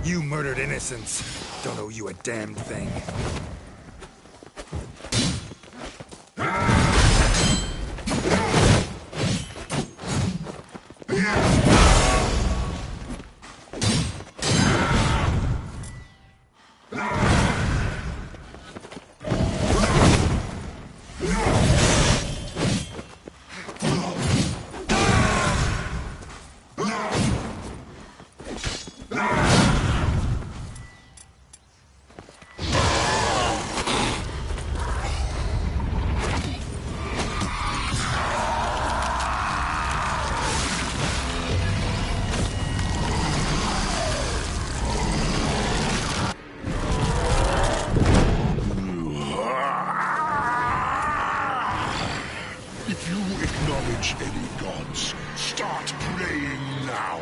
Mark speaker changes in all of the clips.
Speaker 1: You murdered innocents. Don't owe you a damned thing.
Speaker 2: If you acknowledge any gods, start praying now.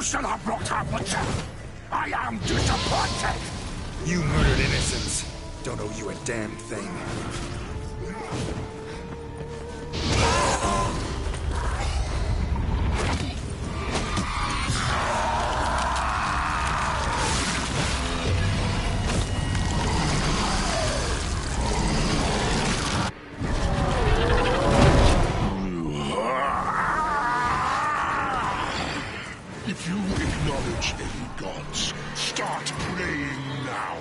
Speaker 2: Shall have brought her butcher. I am disappointed.
Speaker 1: You murdered innocents. Don't owe you a damned thing.
Speaker 2: If you acknowledge any gods, start praying now.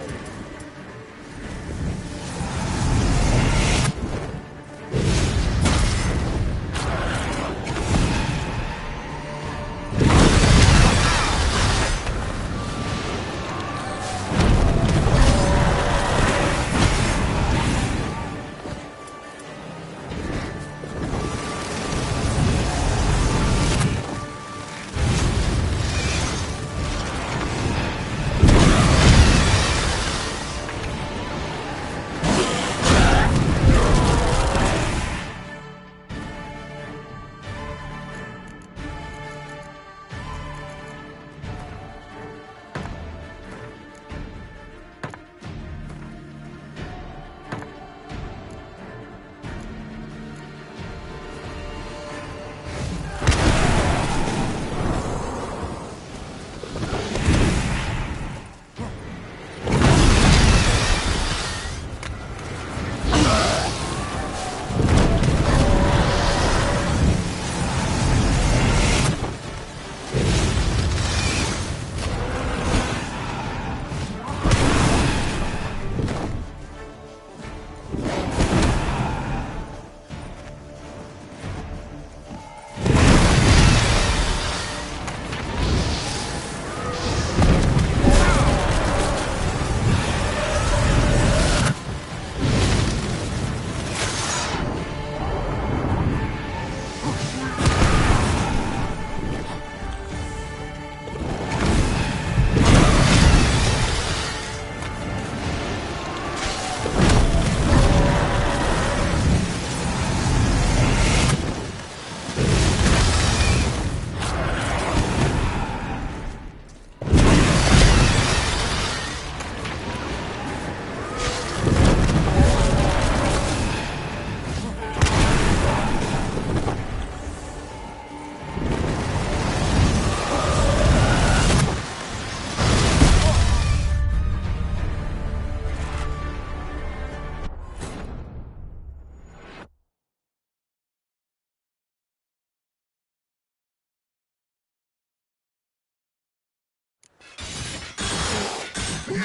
Speaker 2: You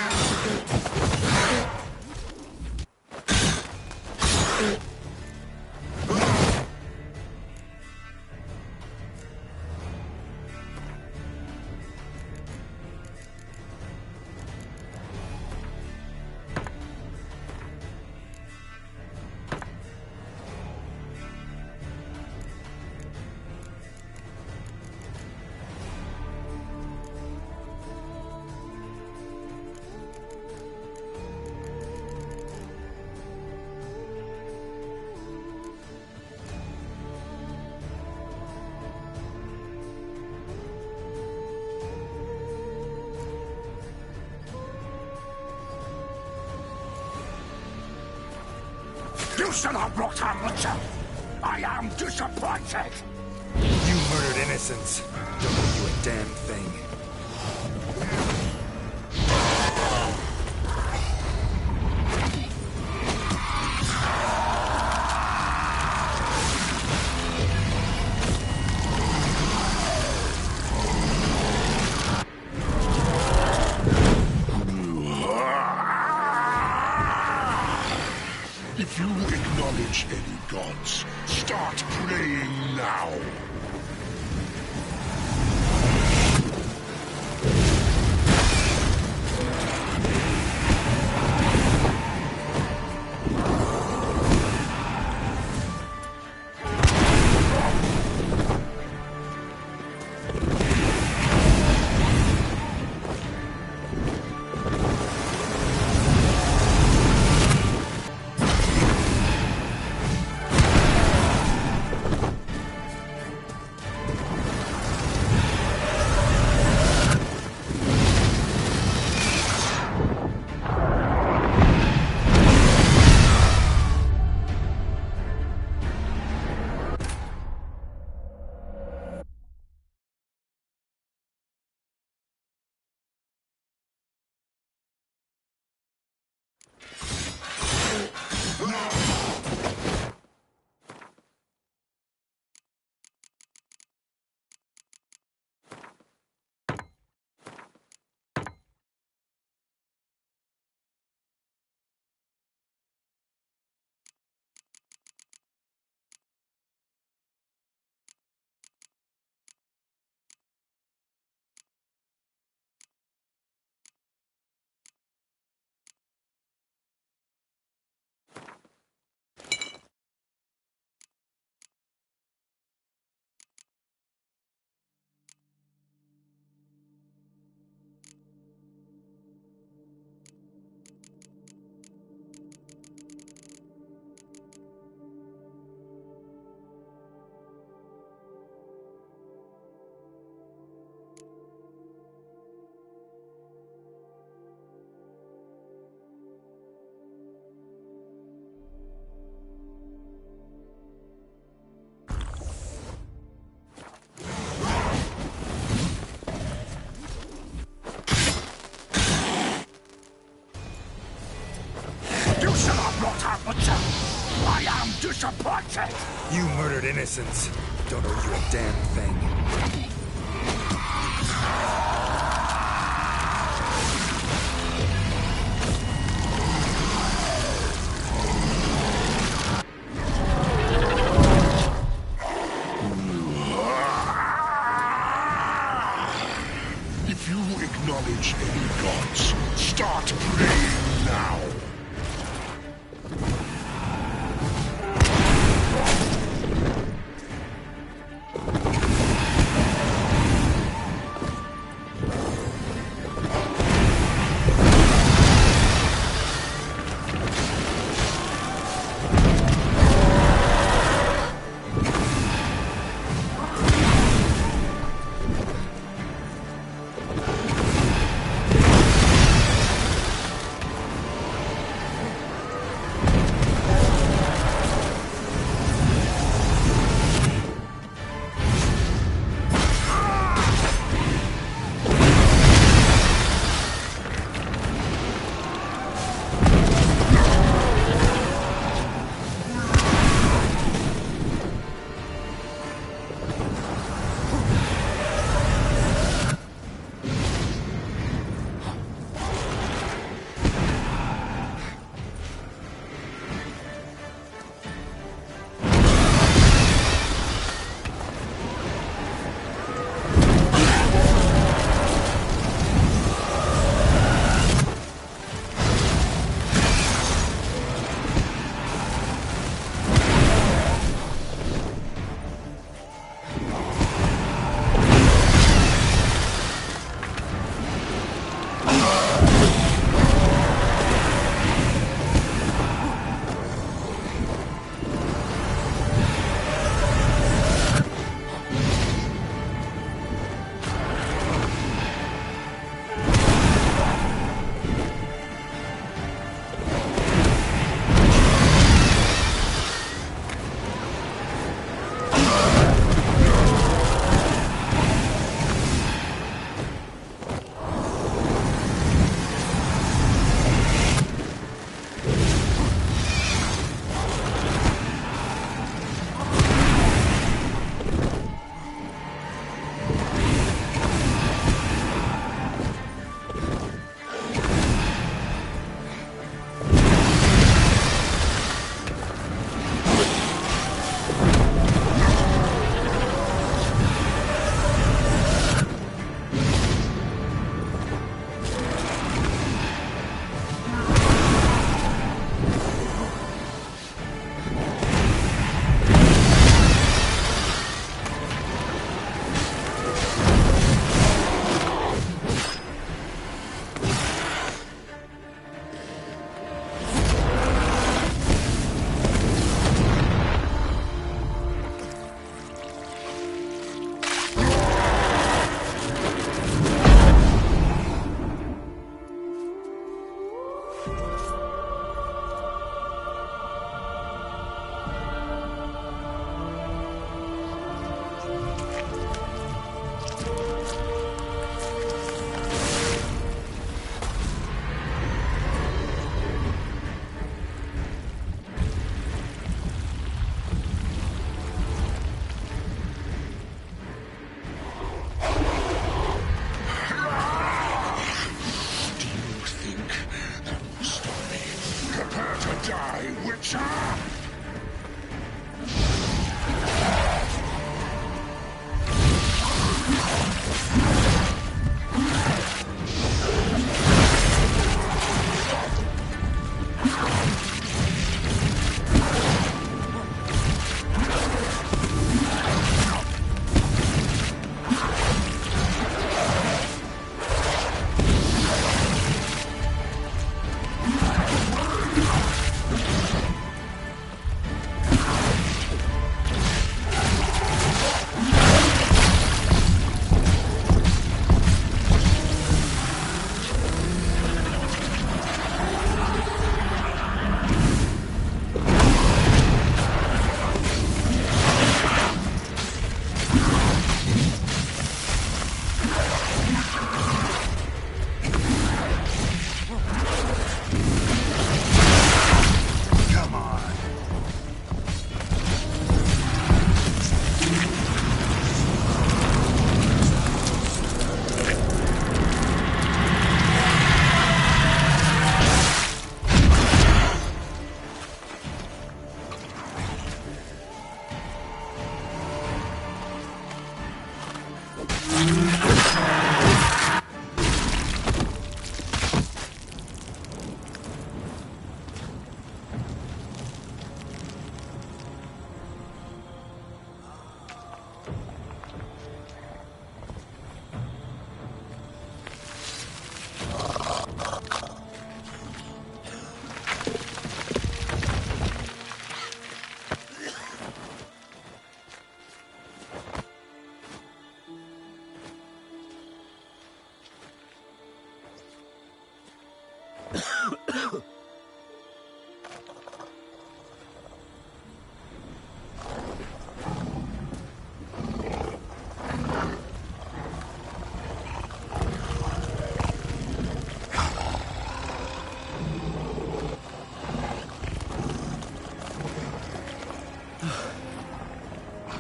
Speaker 2: should have brought her butcher. I am disappointed.
Speaker 1: You murdered innocents. Don't know you a damn thing.
Speaker 2: If you acknowledge any gods, start praying now. I am disappointed!
Speaker 1: You murdered innocents. Don't owe you a damn thing.
Speaker 2: If you acknowledge any gods, start praying now.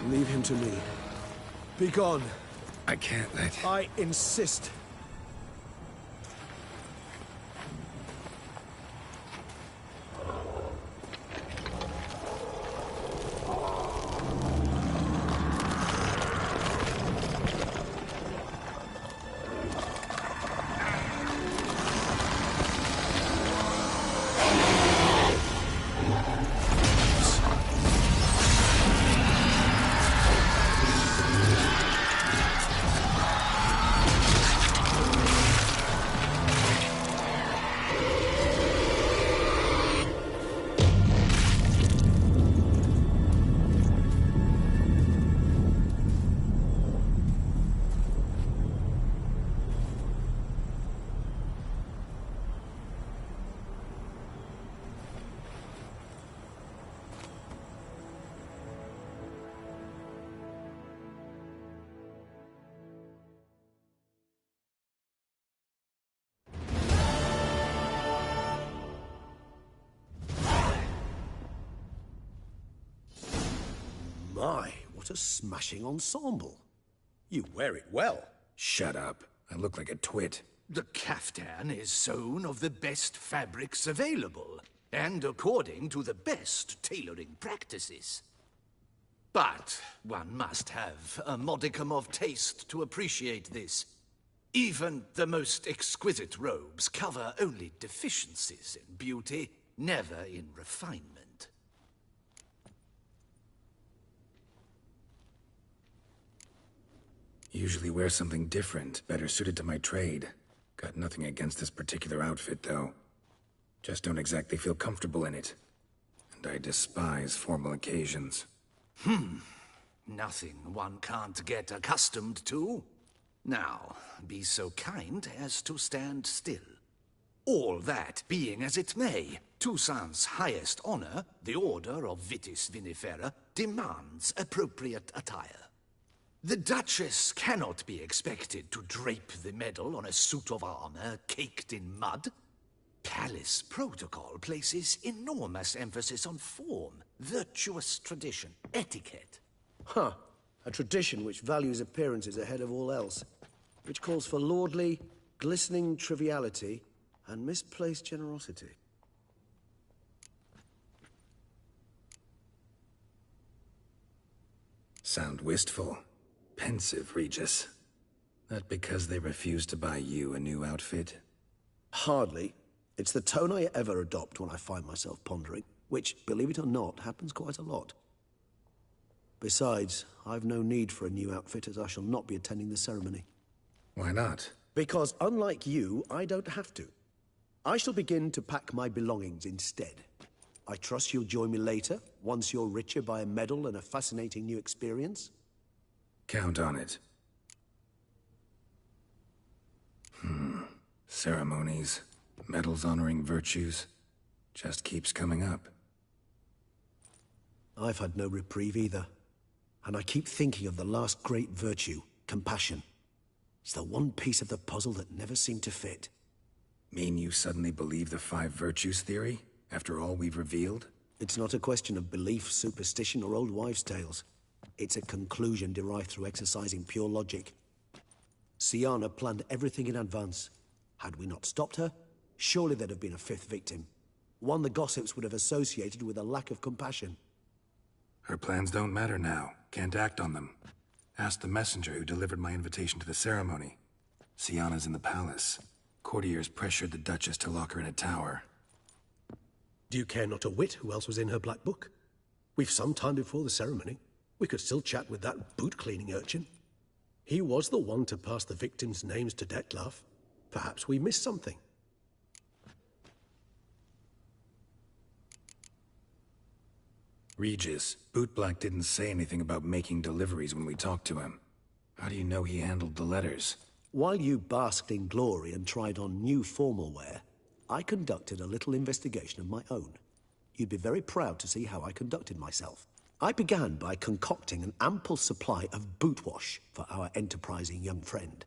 Speaker 3: Leave him to me. Be gone.
Speaker 1: I can't let...
Speaker 3: I insist. My, what a smashing ensemble. You wear it well.
Speaker 1: Shut up. I look like a twit.
Speaker 4: The caftan is sewn of the best fabrics available, and according to the best tailoring practices. But one must have a modicum of taste to appreciate this. Even the most exquisite robes cover only deficiencies in beauty, never in refinement.
Speaker 1: Usually wear something different, better suited to my trade. Got nothing against this particular outfit, though. Just don't exactly feel comfortable in it. And I despise formal occasions.
Speaker 4: Nothing one can't get accustomed to. Now, be so kind as to stand still. All that being as it may, Toussaint's highest honor, the Order of Vitis Vinifera, demands appropriate attire. The Duchess cannot be expected to drape the medal on a suit of armor caked in mud. Palace protocol places enormous emphasis on form, virtuous tradition, etiquette.
Speaker 3: Huh. A tradition which values appearances ahead of all else. Which calls for lordly, glistening triviality and misplaced generosity.
Speaker 1: Sound wistful. Pensive, Regis. That because they refused to buy you a new outfit?
Speaker 3: Hardly. It's the tone I ever adopt when I find myself pondering, which, believe it or not, happens quite a lot. Besides, I've no need for a new outfit as I shall not be attending the ceremony.
Speaker 1: Why not?
Speaker 3: Because unlike you, I don't have to. I shall begin to pack my belongings instead. I trust you'll join me later, once you're richer by a medal and a fascinating new experience.
Speaker 1: Count on it. Ceremonies, medals honoring virtues, just keeps coming up.
Speaker 3: I've had no reprieve either. And I keep thinking of the last great virtue, compassion. It's the one piece of the puzzle that never seemed to fit.
Speaker 1: Mean you suddenly believe the 5 virtues theory, after all we've revealed?
Speaker 3: It's not a question of belief, superstition, or old wives' tales. It's a conclusion derived through exercising pure logic. Siana planned everything in advance. Had we not stopped her, surely there'd have been a 5th victim. One the gossips would have associated with a lack of compassion.
Speaker 1: Her plans don't matter now. Can't act on them. Ask the messenger who delivered my invitation to the ceremony. Sienna's in the palace. Courtiers pressured the Duchess to lock her in a tower.
Speaker 3: Do you care not a whit who else was in her black book? We've some time before the ceremony. We could still chat with that boot-cleaning urchin. He was the one to pass the victims' names to Dettlaff. Perhaps we missed something.
Speaker 1: Regis, Bootblack didn't say anything about making deliveries when we talked to him. How do you know he handled the letters?
Speaker 3: While you basked in glory and tried on new formal wear, I conducted a little investigation of my own. You'd be very proud to see how I conducted myself. I began by concocting an ample supply of boot wash for our enterprising young friend.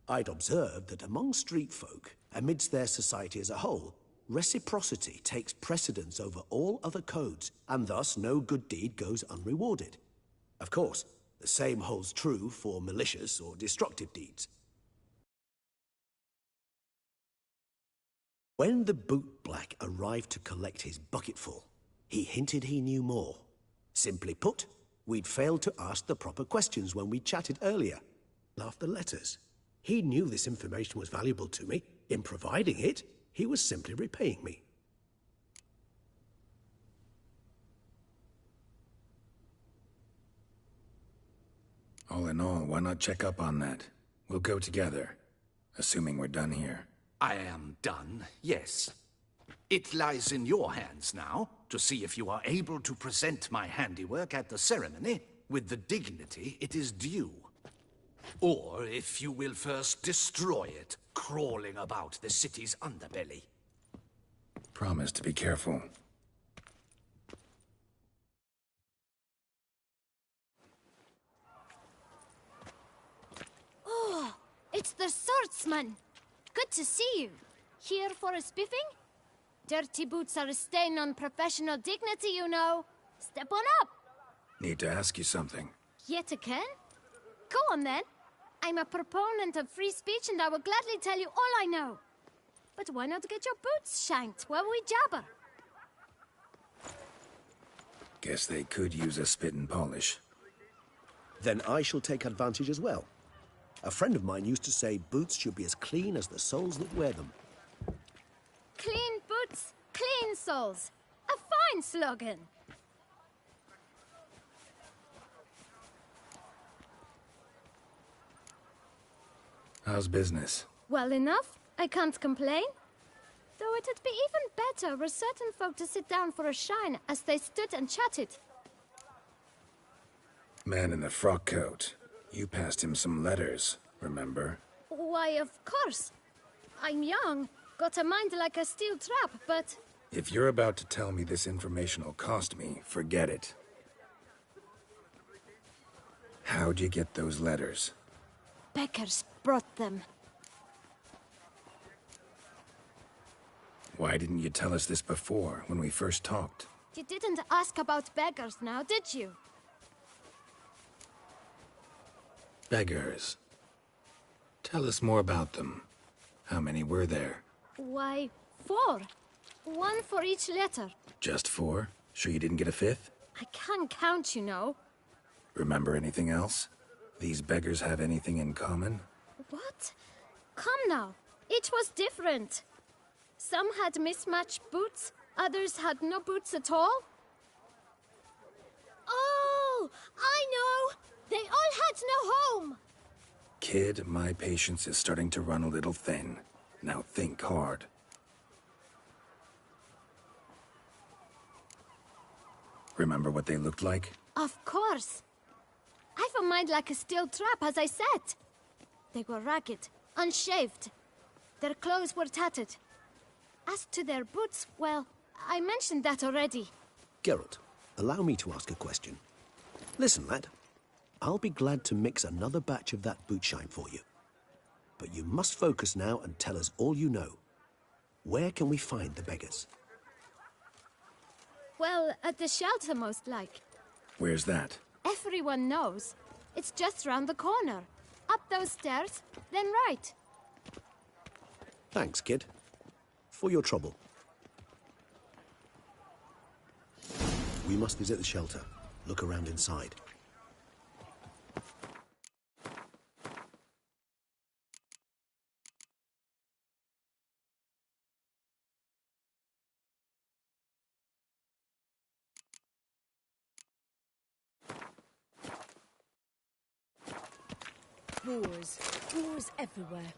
Speaker 3: I'd observed that among street folk, amidst their society as a whole, reciprocity takes precedence over all other codes, and thus no good deed goes unrewarded. Of course, the same holds true for malicious or destructive deeds. When the bootblack arrived to collect his bucketful, he hinted he knew more. Simply put, we'd failed to ask the proper questions when we chatted earlier. Laughed the letters. He knew this information was valuable to me. In providing it, he was simply repaying me.
Speaker 1: All in all, why not check up on that? We'll go together, assuming we're done here.
Speaker 4: I am done, yes. It lies in your hands now to see if you are able to present my handiwork at the ceremony with the dignity it is due. Or if you will first destroy it, crawling about the city's underbelly.
Speaker 1: Promise to be careful.
Speaker 5: Oh, it's the swordsman. Good to see you. Here for a spiffing? Dirty boots are a stain on professional dignity, you know. Step on up.
Speaker 1: Need to ask you something.
Speaker 5: Yet again? Go on then. I'm a proponent of free speech and I will gladly tell you all I know. But why not get your boots shanked while we jabber?
Speaker 1: Guess they could use a spit and polish.
Speaker 3: Then I shall take advantage as well. A friend of mine used to say boots should be as clean as the soles that wear them.
Speaker 5: Clean boots, clean soles. A fine slogan.
Speaker 1: How's business?
Speaker 5: Well enough. I can't complain. Though it'd be even better were certain folk to sit down for a shine as they stood and chatted.
Speaker 1: Man in the frock coat. You passed him some letters, remember?
Speaker 5: Why, of course. I'm young, got a mind like a steel trap, but...
Speaker 1: If you're about to tell me this information will cost me, forget it. How'd you get those letters?
Speaker 5: Beggars brought them.
Speaker 1: Why didn't you tell us this before, when we first talked?
Speaker 5: You didn't ask about beggars now, did you?
Speaker 1: Beggars. Tell us more about them. How many were there?
Speaker 5: Why, 4. 1 for each letter.
Speaker 1: Just 4? Sure you didn't get a 5th?
Speaker 5: I can't count, you know.
Speaker 1: Remember anything else? These beggars have anything in common?
Speaker 5: What? Come now. Each was different. Some had mismatched boots, others had no boots at all. Oh, I know! They all had no home!
Speaker 1: Kid, my patience is starting to run a little thin. Now think hard. Remember what they looked like?
Speaker 5: Of course. I've a mind like a steel trap, as I said. They were ragged, unshaved. Their clothes were tattered. As to their boots, well, I mentioned that already.
Speaker 3: Geralt, allow me to ask a question. Listen, lad. I'll be glad to mix another batch of that boot shine for you. But you must focus now and tell us all you know. Where can we find the beggars?
Speaker 5: Well, at the shelter, most like.
Speaker 1: Where's that?
Speaker 5: Everyone knows. It's just round the corner. Up those stairs, then right.
Speaker 3: Thanks, kid. For your trouble. We must visit the shelter. Look around inside.
Speaker 6: Boars. Boars everywhere.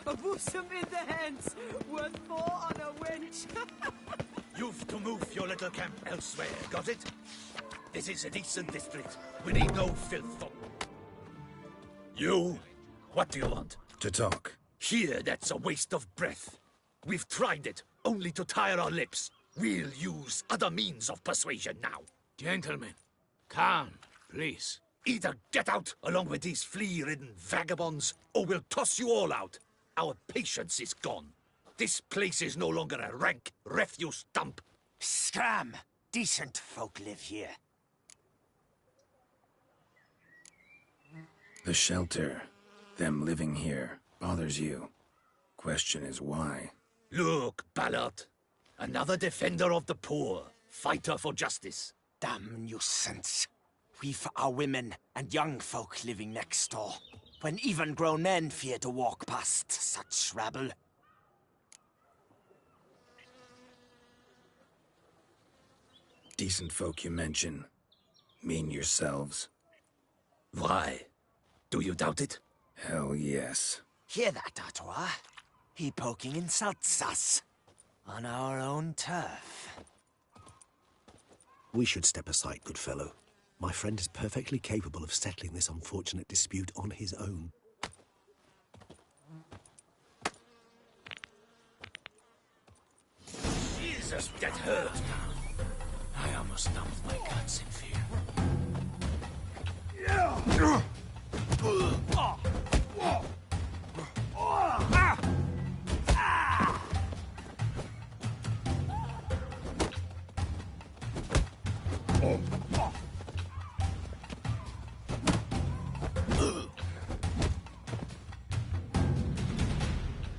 Speaker 6: A bosom in the hands, worth 4 on a wench.
Speaker 4: You've to move your little camp elsewhere, got it? This is a decent district. We need no filth. You? What do you want?
Speaker 1: To talk.
Speaker 4: Here, that's a waste of breath. We've tried it, only to tire our lips. We'll use other means of persuasion now.
Speaker 7: Gentlemen, calm, please.
Speaker 4: Either get out along with these flea-ridden vagabonds, or we'll toss you all out. Our patience is gone. This place is no longer a rank refuse dump.
Speaker 8: Scram! Decent folk live here.
Speaker 1: The shelter, them living here, bothers you. Question is why?
Speaker 4: Look, Ballard. Another defender of the poor. Fighter for justice.
Speaker 8: Damn nuisance. We've our women and young folk living next door, when even grown men fear to walk past such rabble.
Speaker 1: Decent folk you mention. Mean yourselves?
Speaker 4: Why? Do you doubt it?
Speaker 1: Hell yes.
Speaker 8: Hear that, Artois? He poking insults us. On our own turf.
Speaker 3: We should step aside, good fellow. My friend is perfectly capable of settling this unfortunate dispute on his own.
Speaker 4: Jesus, that hurt.
Speaker 7: I almost dumped my guts in fear.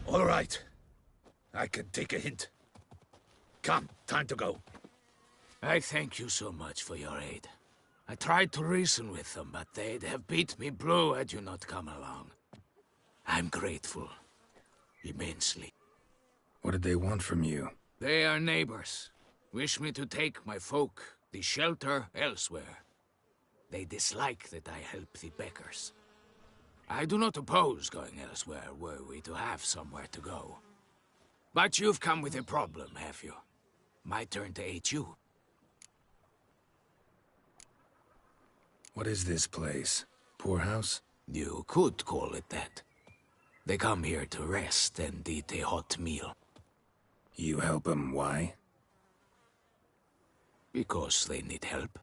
Speaker 4: All right. I can take a hint. Come, time to go.
Speaker 7: I thank you so much for your aid. I tried to reason with them, but they'd have beat me blue had you not come along. I'm grateful. Immensely.
Speaker 1: What did they want from you?
Speaker 7: They are neighbors. Wish me to take my folk, the shelter, elsewhere. They dislike that I help the beggars. I do not oppose going elsewhere, were we to have somewhere to go. But you've come with a problem, have you? My turn to aid you.
Speaker 1: What is this place? Poorhouse?
Speaker 7: You could call it that. They come here to rest and eat a hot meal.
Speaker 1: You help them, why?
Speaker 7: Because they need help.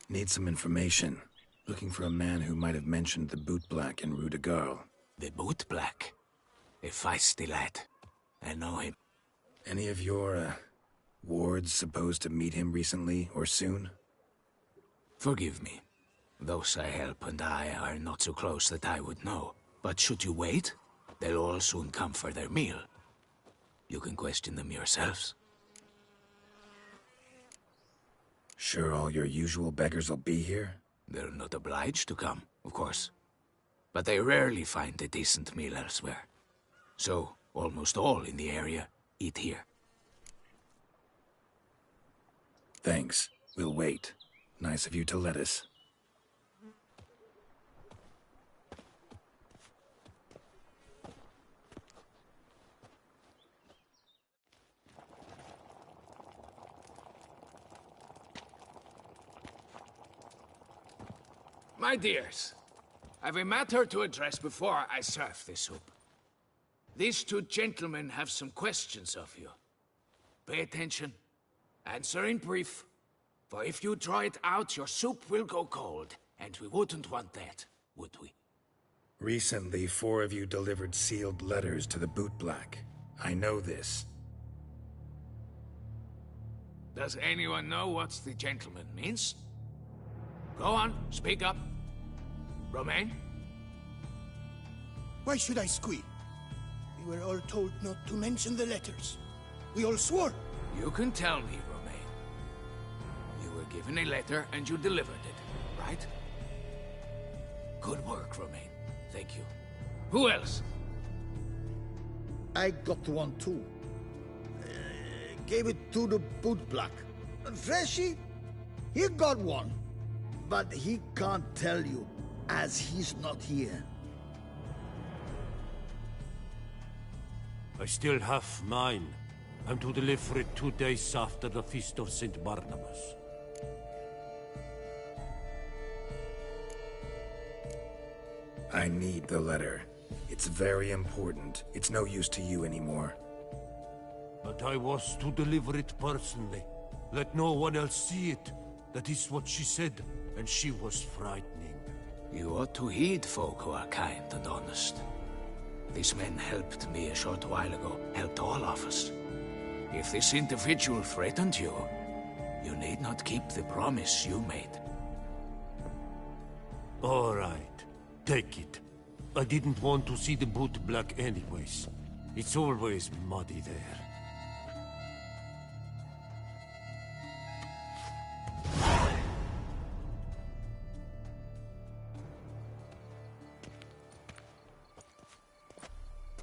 Speaker 1: Need some information. Looking for a man who might have mentioned the bootblack in Rue de Garl.
Speaker 7: The bootblack? A feisty lad. I know him.
Speaker 1: Any of your, wards supposed to meet him recently or soon?
Speaker 7: Forgive me. Those I help and I are not so close that I would know. But should you wait, they'll all soon come for their meal. You can question them yourselves.
Speaker 1: Sure all your usual beggars will be here?
Speaker 7: They're not obliged to come, of course. But they rarely find a decent meal elsewhere. So, almost all in the area eat here.
Speaker 1: Thanks. We'll wait. Nice of you to let us.
Speaker 7: My dears, I've a matter to address before I serve the soup. These two gentlemen have some questions of you. Pay attention. Answer in brief. For if you draw it out, your soup will go cold. And we wouldn't want that, would we?
Speaker 1: Recently, 4 of you delivered sealed letters to the bootblack. I know this.
Speaker 7: Does anyone know what the gentleman means? Go on, speak up. Romain?
Speaker 9: Why should I squeal? We were all told not to mention the letters. We all swore.
Speaker 7: You can tell me, Romain. You were given a letter and you delivered it, right? Good work, Romain. Thank you. Who else?
Speaker 10: I got one too. Gave it to the bootblack. Freshy, he got one. But he can't tell you, as he's not here.
Speaker 11: I still have mine. I'm to deliver it 2 days after the Feast of St. Barnabas.
Speaker 1: I need the letter. It's very important. It's no use to you anymore.
Speaker 11: But I was to deliver it personally. Let no one else see it. That is what she said, and she was frightening.
Speaker 7: You ought to heed folk who are kind and honest. These men helped me a short while ago, helped all of us. If this individual threatened you, you need not keep the promise you made.
Speaker 11: All right, take it. I didn't want to see the bootblack anyways. It's always muddy there.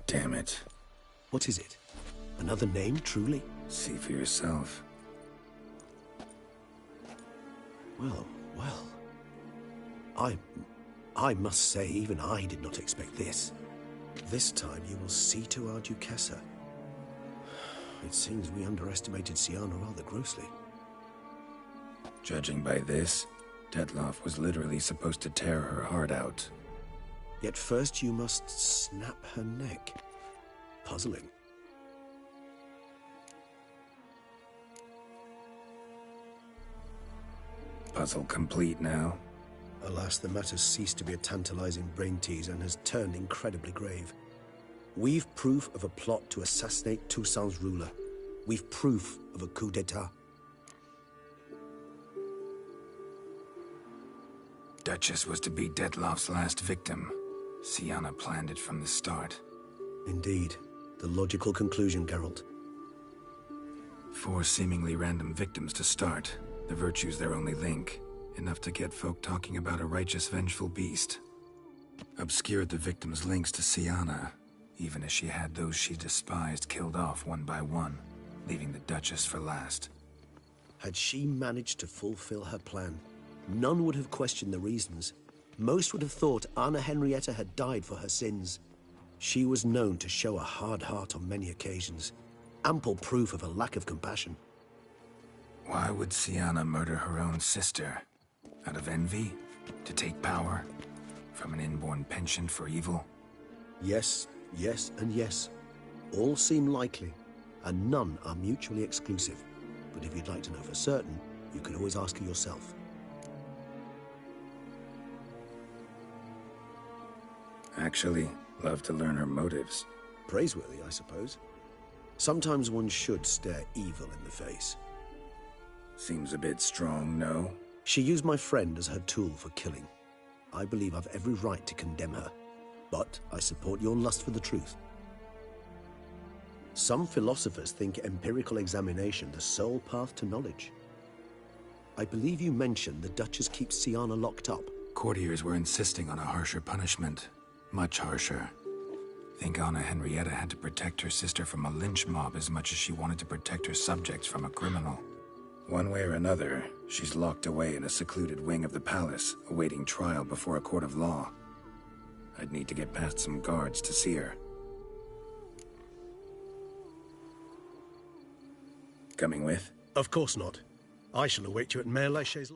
Speaker 1: Damn it.
Speaker 3: What is it? Another name, truly?
Speaker 1: See for yourself.
Speaker 3: Well, well. I must say, even I did not expect this. This time you will see to our Duchessa. It seems we underestimated Syanna rather grossly.
Speaker 1: Judging by this, Detloff was literally supposed to tear her heart out.
Speaker 3: Yet first you must snap her neck. Puzzling.
Speaker 1: Puzzle complete now.
Speaker 3: Alas, the matter's ceased to be a tantalizing brain tease and has turned incredibly grave. We've proof of a plot to assassinate Toussaint's ruler. We've proof of a coup d'etat.
Speaker 1: Duchess was to be Detloff's last victim. Syanna planned it from the start.
Speaker 3: Indeed. The logical conclusion, Geralt.
Speaker 1: 4 seemingly random victims to start. The virtue's their only link. Enough to get folk talking about a righteous, vengeful beast. Obscured the victims' links to Syanna, even as she had those she despised killed off one by one, leaving the Duchess for last.
Speaker 3: Had she managed to fulfill her plan, none would have questioned the reasons. Most would have thought Anna Henrietta had died for her sins. She was known to show a hard heart on many occasions. Ample proof of a lack of compassion.
Speaker 1: Why would Syanna murder her own sister? Out of envy? To take power? From an inborn penchant for evil?
Speaker 3: Yes, yes, and yes. All seem likely, and none are mutually exclusive. But if you'd like to know for certain, you can always ask her yourself.
Speaker 1: Actually, love to learn her motives.
Speaker 3: Praiseworthy, I suppose. Sometimes one should stare evil in the face.
Speaker 1: Seems a bit strong, no?
Speaker 3: She used my friend as her tool for killing. I believe I've every right to condemn her. But I support your lust for the truth. Some philosophers think empirical examination the sole path to knowledge. I believe you mentioned the Duchess keeps Siana locked up.
Speaker 1: Courtiers were insisting on a harsher punishment. Much harsher. Think Anna Henrietta had to protect her sister from a lynch mob as much as she wanted to protect her subjects from a criminal. One way or another, she's locked away in a secluded wing of the palace, awaiting trial before a court of law. I'd need to get past some guards to see her. Coming with?
Speaker 12: Of course not. I shall await you at Mère Lachey's.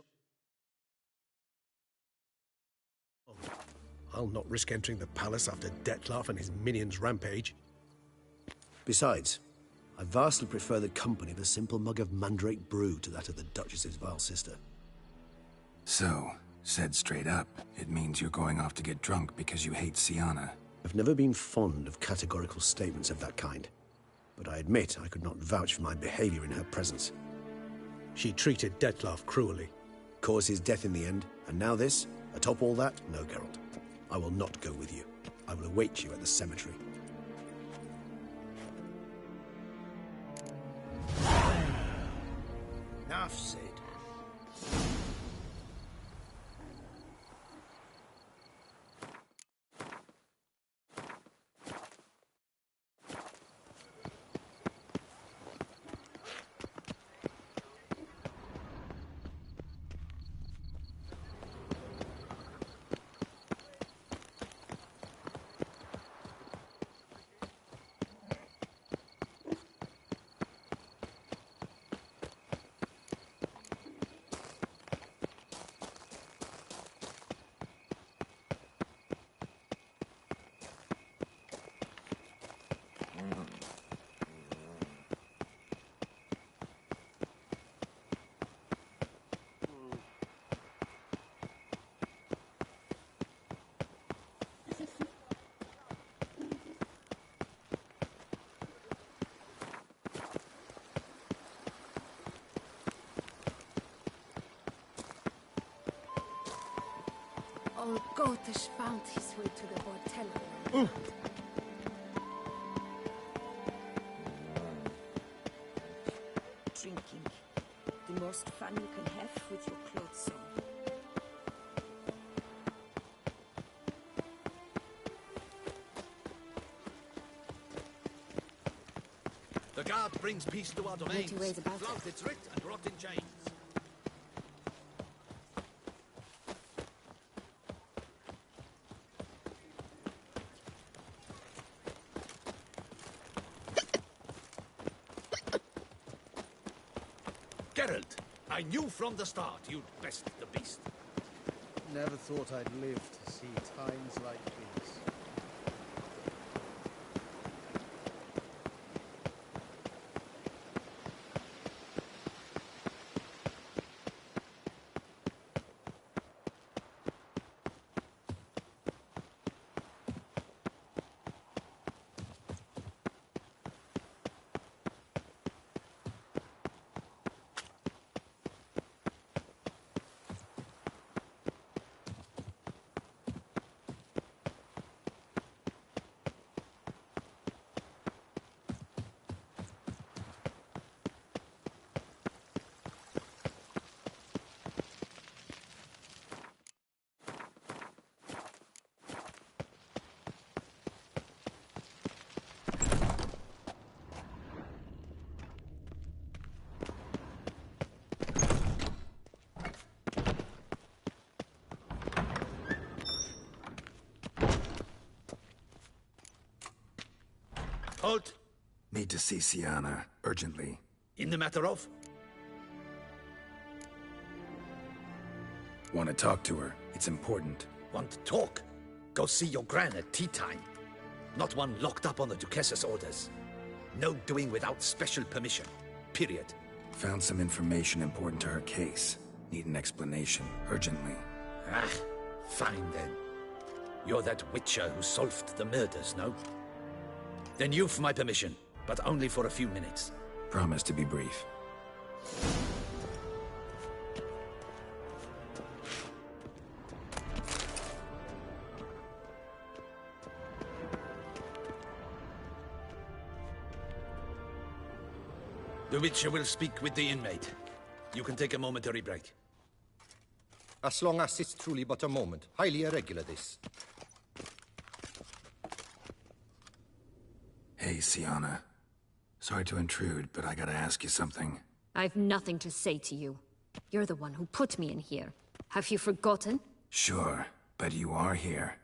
Speaker 12: I'll not risk entering the palace after Dettlaff and his minions rampage.
Speaker 3: Besides, I vastly prefer the company of a simple mug of mandrake brew to that of the Duchess's vile sister.
Speaker 1: So, said straight up, it means you're going off to get drunk because you hate Siana.
Speaker 3: I've never been fond of categorical statements of that kind, but I admit I could not vouch for my behavior in her presence.
Speaker 12: She treated Dettlaff cruelly.
Speaker 3: Caused his death in the end, and now this? Atop all that? No, Geralt. I will not go with you. I will await you at the cemetery.
Speaker 10: Enough said.
Speaker 6: Old Gotish found his way to the Bordello. Drinking. The most fun you can have with your clothes on.
Speaker 4: The guard brings peace to our domains.
Speaker 6: Naughty ways about
Speaker 4: Flout its writ and rot in chains. Geralt, I knew from the start you'd best the beast.
Speaker 13: Never thought I'd live to see times like these.
Speaker 4: Halt!
Speaker 1: Need to see Siana, urgently.
Speaker 4: In the matter of?
Speaker 1: Want to talk to her. It's important.
Speaker 4: Want to talk? Go see your gran at tea time. Not one locked up on the Duchess's orders. No doing without special permission. Period.
Speaker 1: Found some information important to her case. Need an explanation, urgently.
Speaker 4: Ah, fine then. You're that witcher who solved the murders, no? Then you've my permission, but only for a few minutes.
Speaker 1: Promise to be brief.
Speaker 14: The Witcher will speak with the inmate. You can take a momentary break.
Speaker 15: As long as it's truly but a moment. Highly irregular, this.
Speaker 1: Hey, Sienna. Sorry to intrude, but I gotta ask you something.
Speaker 16: I've nothing to say to you. You're the one who put me in here. Have you forgotten?
Speaker 1: Sure, but you are here.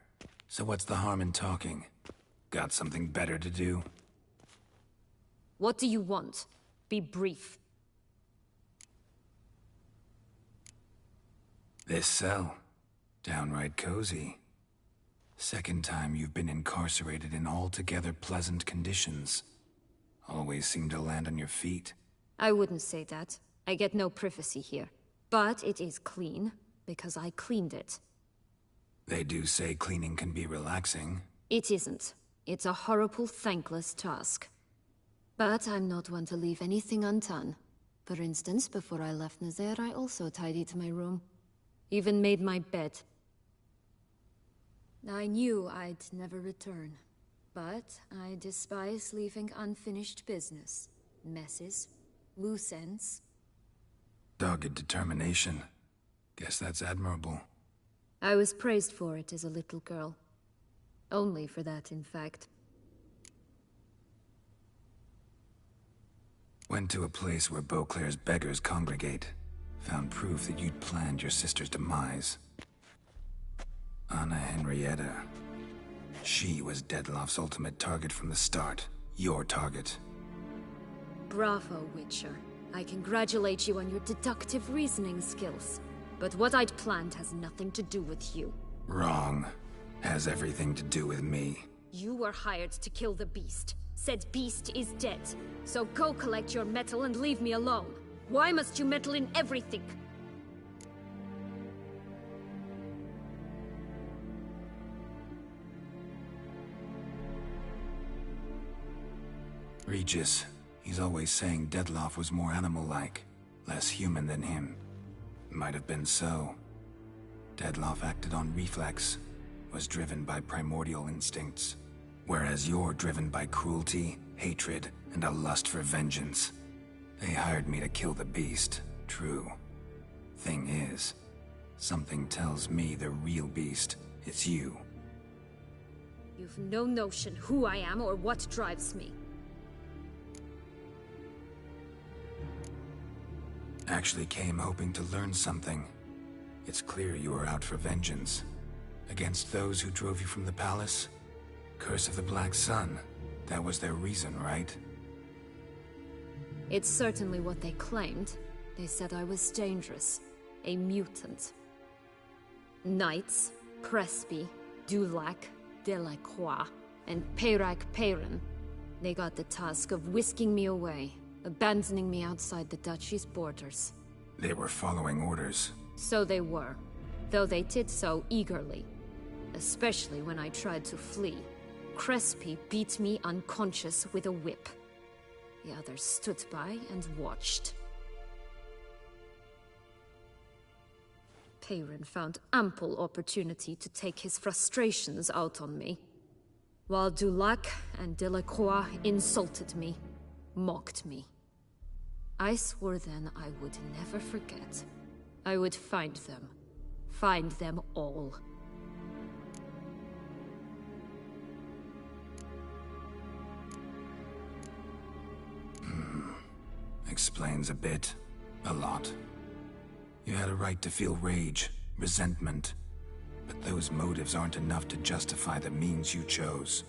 Speaker 1: So what's the harm in talking? Got something better to do?
Speaker 16: What do you want? Be brief.
Speaker 1: This cell. Downright cozy. Second time you've been incarcerated in altogether pleasant conditions. Always seem to land on your feet.
Speaker 16: I wouldn't say that. I get no privacy here. But it is clean, because I cleaned it.
Speaker 1: They do say cleaning can be relaxing.
Speaker 16: It isn't. It's a horrible, thankless task. But I'm not one to leave anything undone. For instance, before I left Nazaire, I also tidied my room. Even made my bed. I knew I'd never return. But I despise leaving unfinished business. Messes. Loose ends.
Speaker 1: Dogged determination. Guess that's admirable.
Speaker 16: I was praised for it as a little girl. Only for that, in fact.
Speaker 1: Went to a place where Beauclair's beggars congregate. Found proof that you'd planned your sister's demise. Anna Henrietta. She was Dettlaff's ultimate target from the start. Your target.
Speaker 16: Bravo, Witcher. I congratulate you on your deductive reasoning skills. But what I'd planned has nothing to do with you.
Speaker 1: Wrong. Has everything to do with me.
Speaker 16: You were hired to kill the beast. Said beast is dead. So go collect your metal and leave me alone. Why must you meddle in everything?
Speaker 1: Regis. He's always saying Dettlaff was more animal-like. Less human than him. Might have been so. Dettlaff acted on reflex. Was driven by primordial instincts. Whereas you're driven by cruelty, hatred, and a lust for vengeance. They hired me to kill the beast, true. Thing is, something tells me the real beast is you.
Speaker 16: You've no notion who I am or what drives me.
Speaker 1: Actually came hoping to learn something. It's clear you were out for vengeance. Against those who drove you from the palace? Curse of the Black Sun. That was their reason, right?
Speaker 16: It's certainly what they claimed. They said I was dangerous. A mutant. Knights, Crespi, Dulac, Delacroix, and Peyrac Peyran. They got the task of whisking me away, abandoning me outside the duchy's borders.
Speaker 1: They were following orders.
Speaker 16: So they were, though they did so eagerly. Especially when I tried to flee. Crespi beat me unconscious with a whip. The others stood by and watched. Peyran found ample opportunity to take his frustrations out on me, while Dulac and Delacroix insulted me, mocked me. I swore then I would never forget. I would find them all.
Speaker 1: Explains a bit. A lot. You had a right to feel rage, resentment. But those motives aren't enough to justify the means you chose.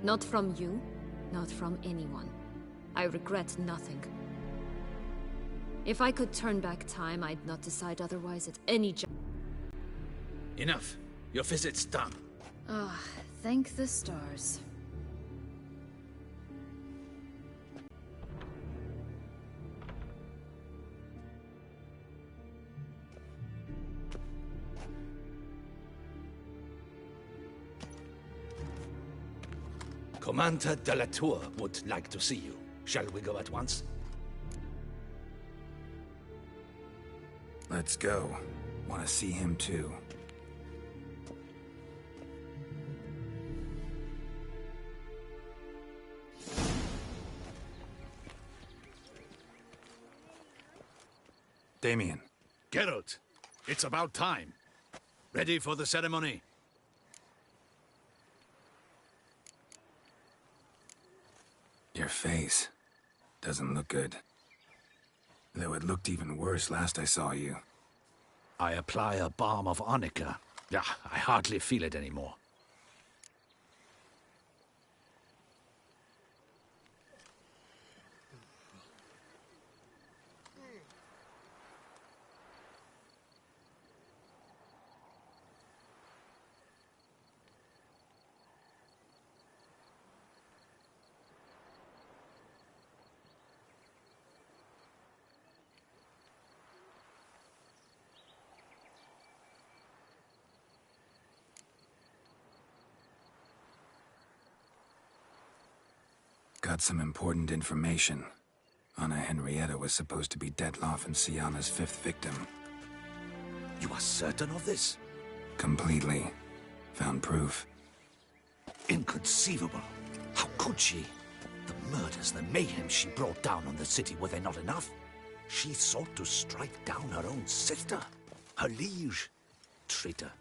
Speaker 16: Not from you, not from anyone. I regret nothing. If I could turn back time, I'd not decide otherwise at any
Speaker 14: Enough. Your visit's done.
Speaker 16: Ah, thank the stars.
Speaker 14: Commander de la Tour would like to see you. Shall we go at once?
Speaker 1: Let's go. Want to see him too. Damien.
Speaker 14: Geralt, it's about time. Ready for the ceremony?
Speaker 1: Your face doesn't look good. Though it looked even worse last I saw you.
Speaker 14: I apply a balm of arnica. Yeah, I hardly feel it anymore.
Speaker 1: Got some important information. Anna Henrietta was supposed to be Detloff and Syanna's 5th victim.
Speaker 14: You are certain of this?
Speaker 1: Completely. Found proof.
Speaker 14: Inconceivable. How could she? The murders, the mayhem she brought down on the city, were they not enough? She sought to strike down her own sister, her liege. Traitor.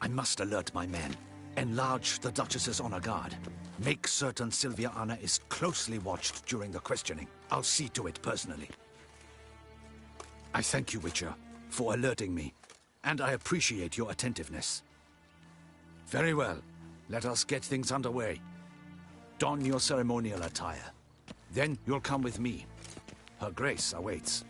Speaker 14: I must alert my men. Enlarge the Duchess's honor guard. Make certain Sylvia Anna is closely watched during the questioning. I'll see to it personally. I thank you, Witcher, for alerting me, and I appreciate your attentiveness. Very well. Let us get things underway. Don your ceremonial attire. Then you'll come with me. Her Grace awaits.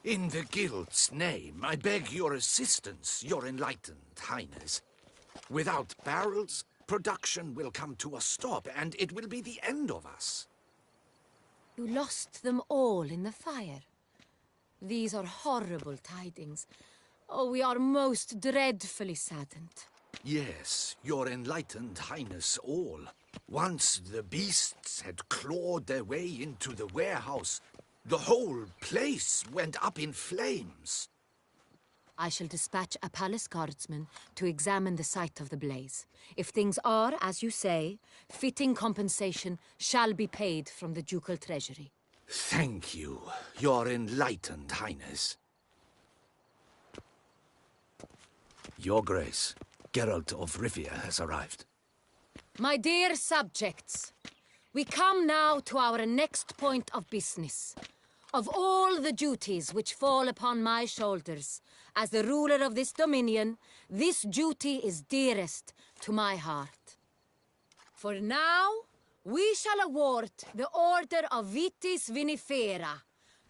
Speaker 14: In the Guild's name, I beg your assistance, your enlightened highness. Without barrels, production will come to a stop, and it will be the end of us.
Speaker 17: You lost them all in the fire. These are horrible tidings. Oh, we are most dreadfully saddened.
Speaker 14: Yes, your enlightened highness all. Once the beasts had clawed their way into the warehouse, the whole place went up in flames.
Speaker 17: I shall dispatch a palace guardsman to examine the site of the blaze. If things are, as you say, fitting compensation shall be paid from the ducal treasury.
Speaker 14: Thank you, your enlightened highness. Your Grace, Geralt of Rivia has arrived.
Speaker 17: My dear subjects, we come now to our next point of business. Of all the duties which fall upon my shoulders, as the ruler of this dominion, this duty is dearest to my heart. For now, we shall award the Order of Vitis Vinifera,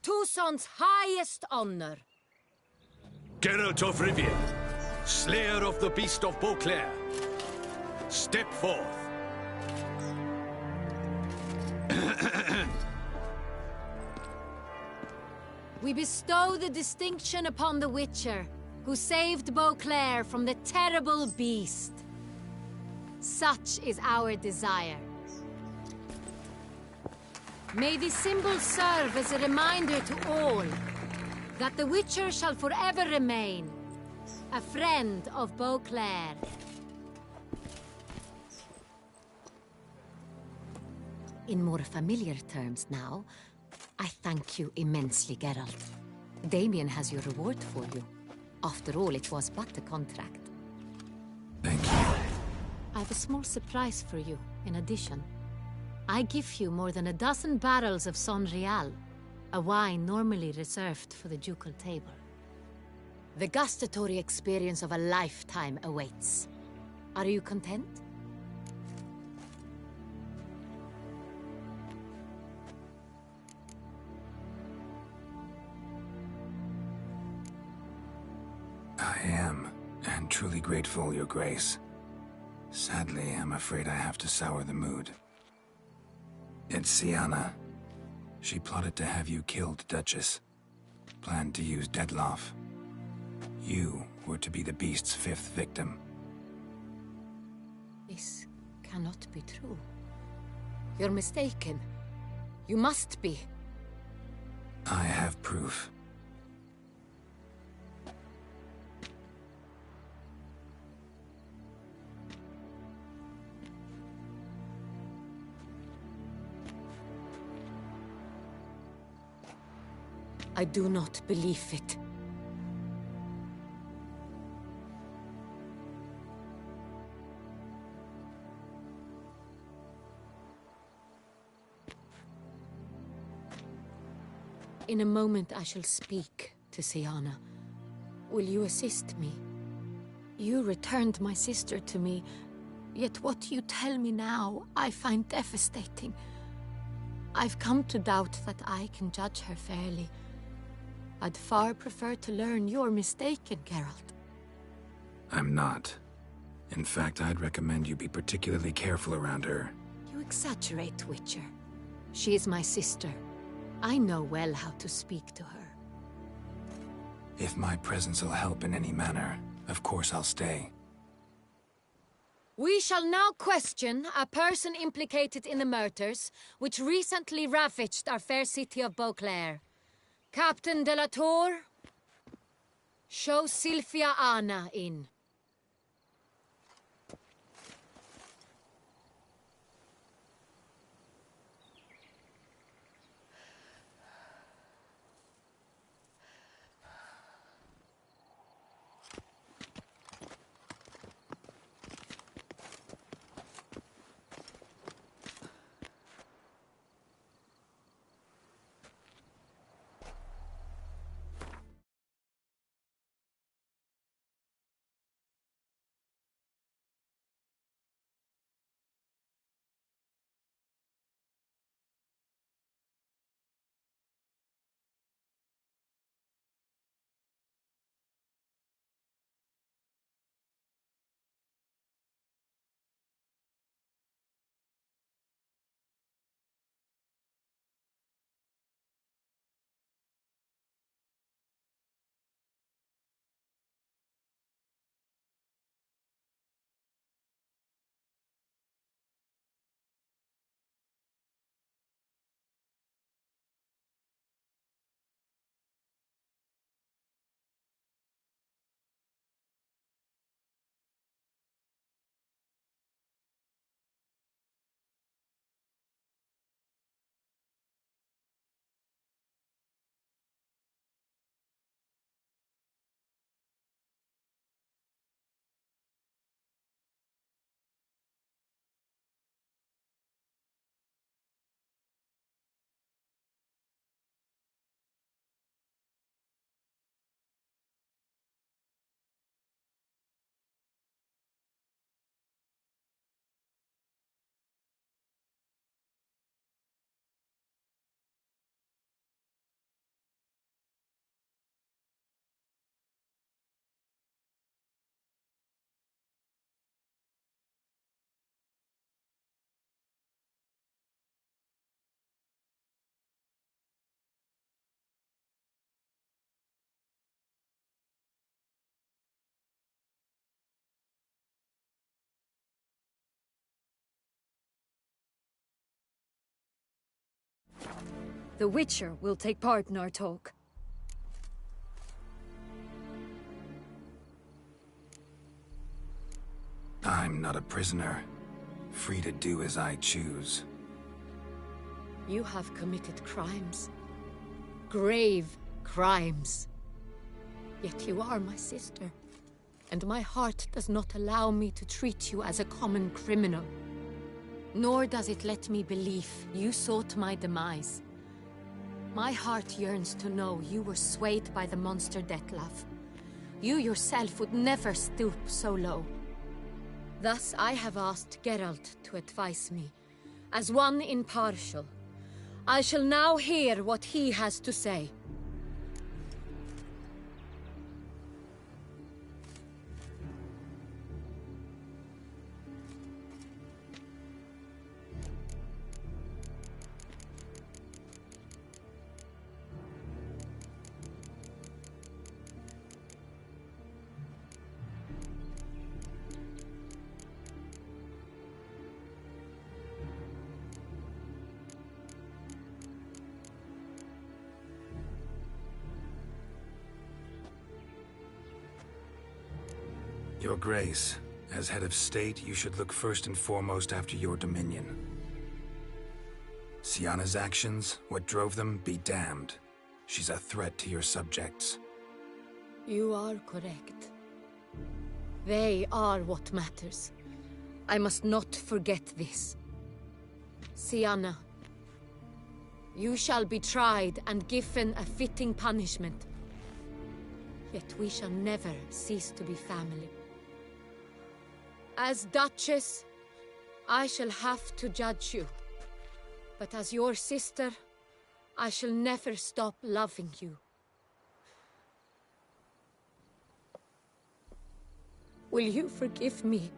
Speaker 17: Tucson's highest honor.
Speaker 14: Geralt of Rivia, slayer of the beast of Beauclair, step forth.
Speaker 17: We bestow the distinction upon the Witcher, who saved Beauclair from the terrible beast. Such is our desire. May this symbol serve as a reminder to all that the Witcher shall forever remain a friend of Beauclair. In more familiar terms now, I thank you immensely, Geralt. Damien has your reward for you. After all, it was but a contract.
Speaker 1: Thank you.
Speaker 17: I have a small surprise for you, in addition. I give you more than a dozen barrels of Son Real, a wine normally reserved for the ducal table. The gustatory experience of a lifetime awaits. Are you content?
Speaker 1: I am, and truly grateful, Your Grace. Sadly, I'm afraid I have to sour the mood. It's Syanna. She plotted to have you killed, Duchess. Planned to use Detloff. You were to be the beast's 5th victim.
Speaker 17: This cannot be true. You're mistaken. You must be.
Speaker 1: I have proof.
Speaker 17: I do not believe it. In a moment I shall speak to Siana. Will you assist me? You returned my sister to me, yet what you tell me now I find devastating. I've come to doubt that I can judge her fairly. I'd far prefer to learn you're mistaken, Geralt.
Speaker 1: I'm not. In fact, I'd recommend you be particularly careful around her.
Speaker 17: You exaggerate, Witcher. She is my sister. I know well how to speak to her.
Speaker 1: If my presence will help in any manner, of course I'll stay.
Speaker 17: We shall now question a person implicated in the murders which recently ravaged our fair city of Beauclair. Captain de la Tour, show Sylvia Anna in.
Speaker 16: The Witcher will take part in our talk.
Speaker 1: I'm not a prisoner, free to do as I choose.
Speaker 17: You have committed crimes. Grave crimes. Yet you are my sister, and my heart does not allow me to treat you as a common criminal. Nor does it let me believe you sought my demise. My heart yearns to know you were swayed by the monster Dettlaff. You yourself would never stoop so low. Thus I have asked Geralt to advise me, as one impartial. I shall now hear what he has to say.
Speaker 1: Your Grace, as head of state, you should look first and foremost after your dominion. Siana's actions, what drove them, be damned. She's a threat to your subjects.
Speaker 17: You are correct. They are what matters. I must not forget this. Sienna, you shall be tried and given a fitting punishment. Yet we shall never cease to be family. As Duchess, I shall have to judge you. But as your sister, I shall never stop loving you. Will you forgive me?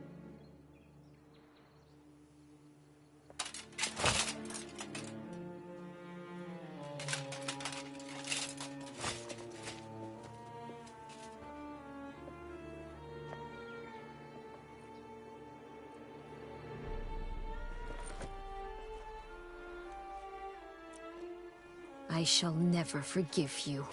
Speaker 16: I shall never forgive you.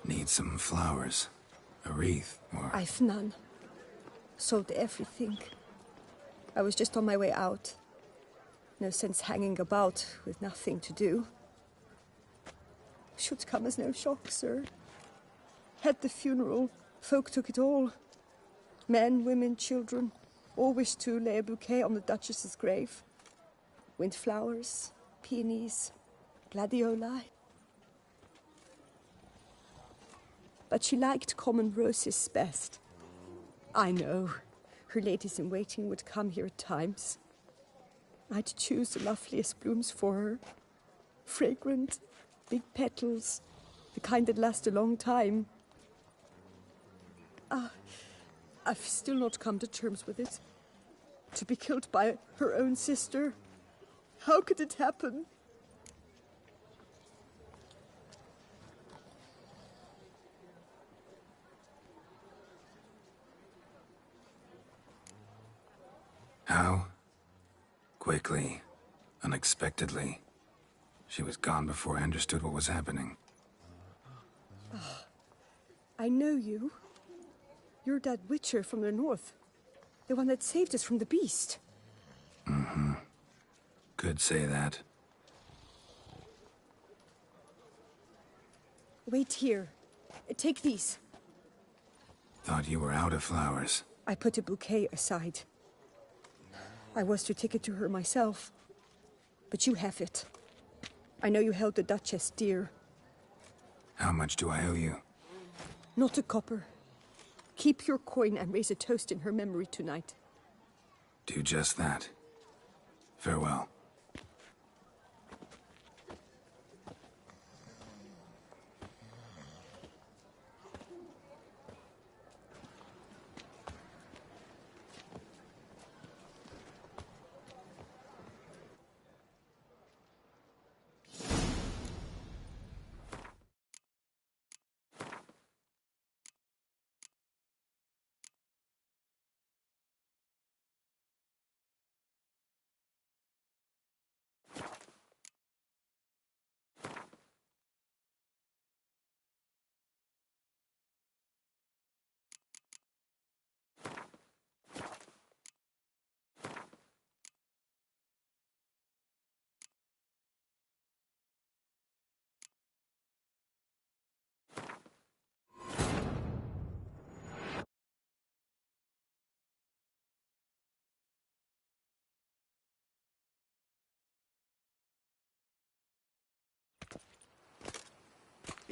Speaker 1: Need some flowers. A wreath, or...
Speaker 18: I've none. Sold everything. I was just on my way out. No sense hanging about with nothing to do. Should come as no shock, sir. At the funeral, folk took it all. Men, women, children, all wished to lay a bouquet on the Duchess's grave. Windflowers, peonies, gladioli. But she liked common roses best. I know. Her ladies-in-waiting would come here at times. I'd choose the loveliest blooms for her. Fragrant, big petals, the kind that last a long time. I've still not come to terms with it. To be killed by her own sister. How could it happen?
Speaker 1: How? Quickly. Unexpectedly. She was gone before I understood what was happening.
Speaker 18: I know you. You're that witcher from the north. The one that saved us from the beast.
Speaker 1: Mm-hmm. Could say that.
Speaker 18: Wait here. Take these.
Speaker 1: Thought you were out of flowers.
Speaker 18: I put a bouquet aside. I was to take it to her myself. But you have it. I know you held the Duchess dear.
Speaker 1: How much do I owe you?
Speaker 18: Not a copper. Keep your coin and raise a toast in her memory tonight.
Speaker 1: Do just that. Farewell.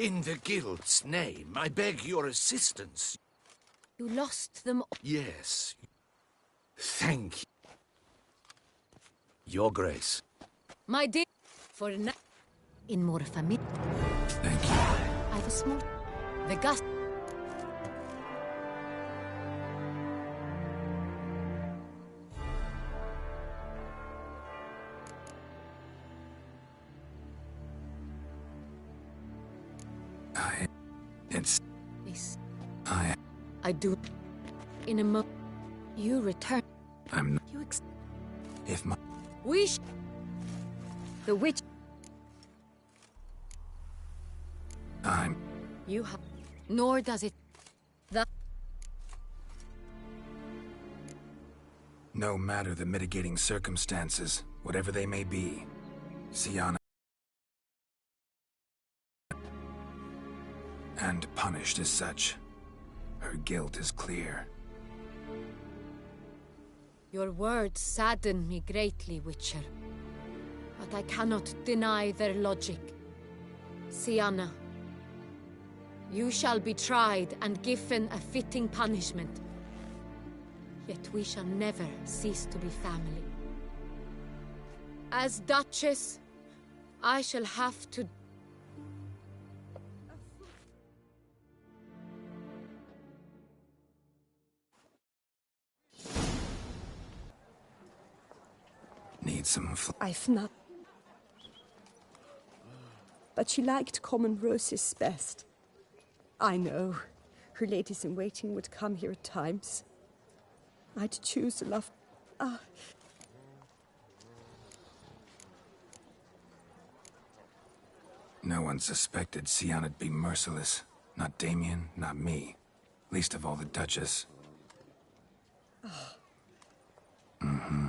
Speaker 4: In the guild's name, I beg your assistance.
Speaker 17: You lost them.
Speaker 4: Yes. Thank you.
Speaker 14: Your Grace.
Speaker 17: My dear, for now, in more familiar.
Speaker 1: Thank you.
Speaker 17: I've a small. The gust.
Speaker 1: It's...
Speaker 17: This.
Speaker 1: I
Speaker 17: do. In a moment. You return.
Speaker 1: I'm not...
Speaker 17: You
Speaker 1: If my...
Speaker 17: Wish. The witch.
Speaker 1: I'm...
Speaker 17: You have. Nor does it. The.
Speaker 1: No matter the mitigating circumstances, whatever they may be, Siana... and punished as such. Her guilt is clear.
Speaker 17: Your words sadden me greatly, Witcher. But I cannot deny their logic. Siana, you shall be tried and given a fitting punishment. Yet we shall never cease to be family. As Duchess, I shall have to...
Speaker 1: Need some
Speaker 18: I've not. But she liked common roses best. I know. Her ladies-in-waiting would come here at times. I'd choose a love...
Speaker 1: No one suspected Siana'd be merciless. Not Damien, not me. Least of all the Duchess. Mm-hmm.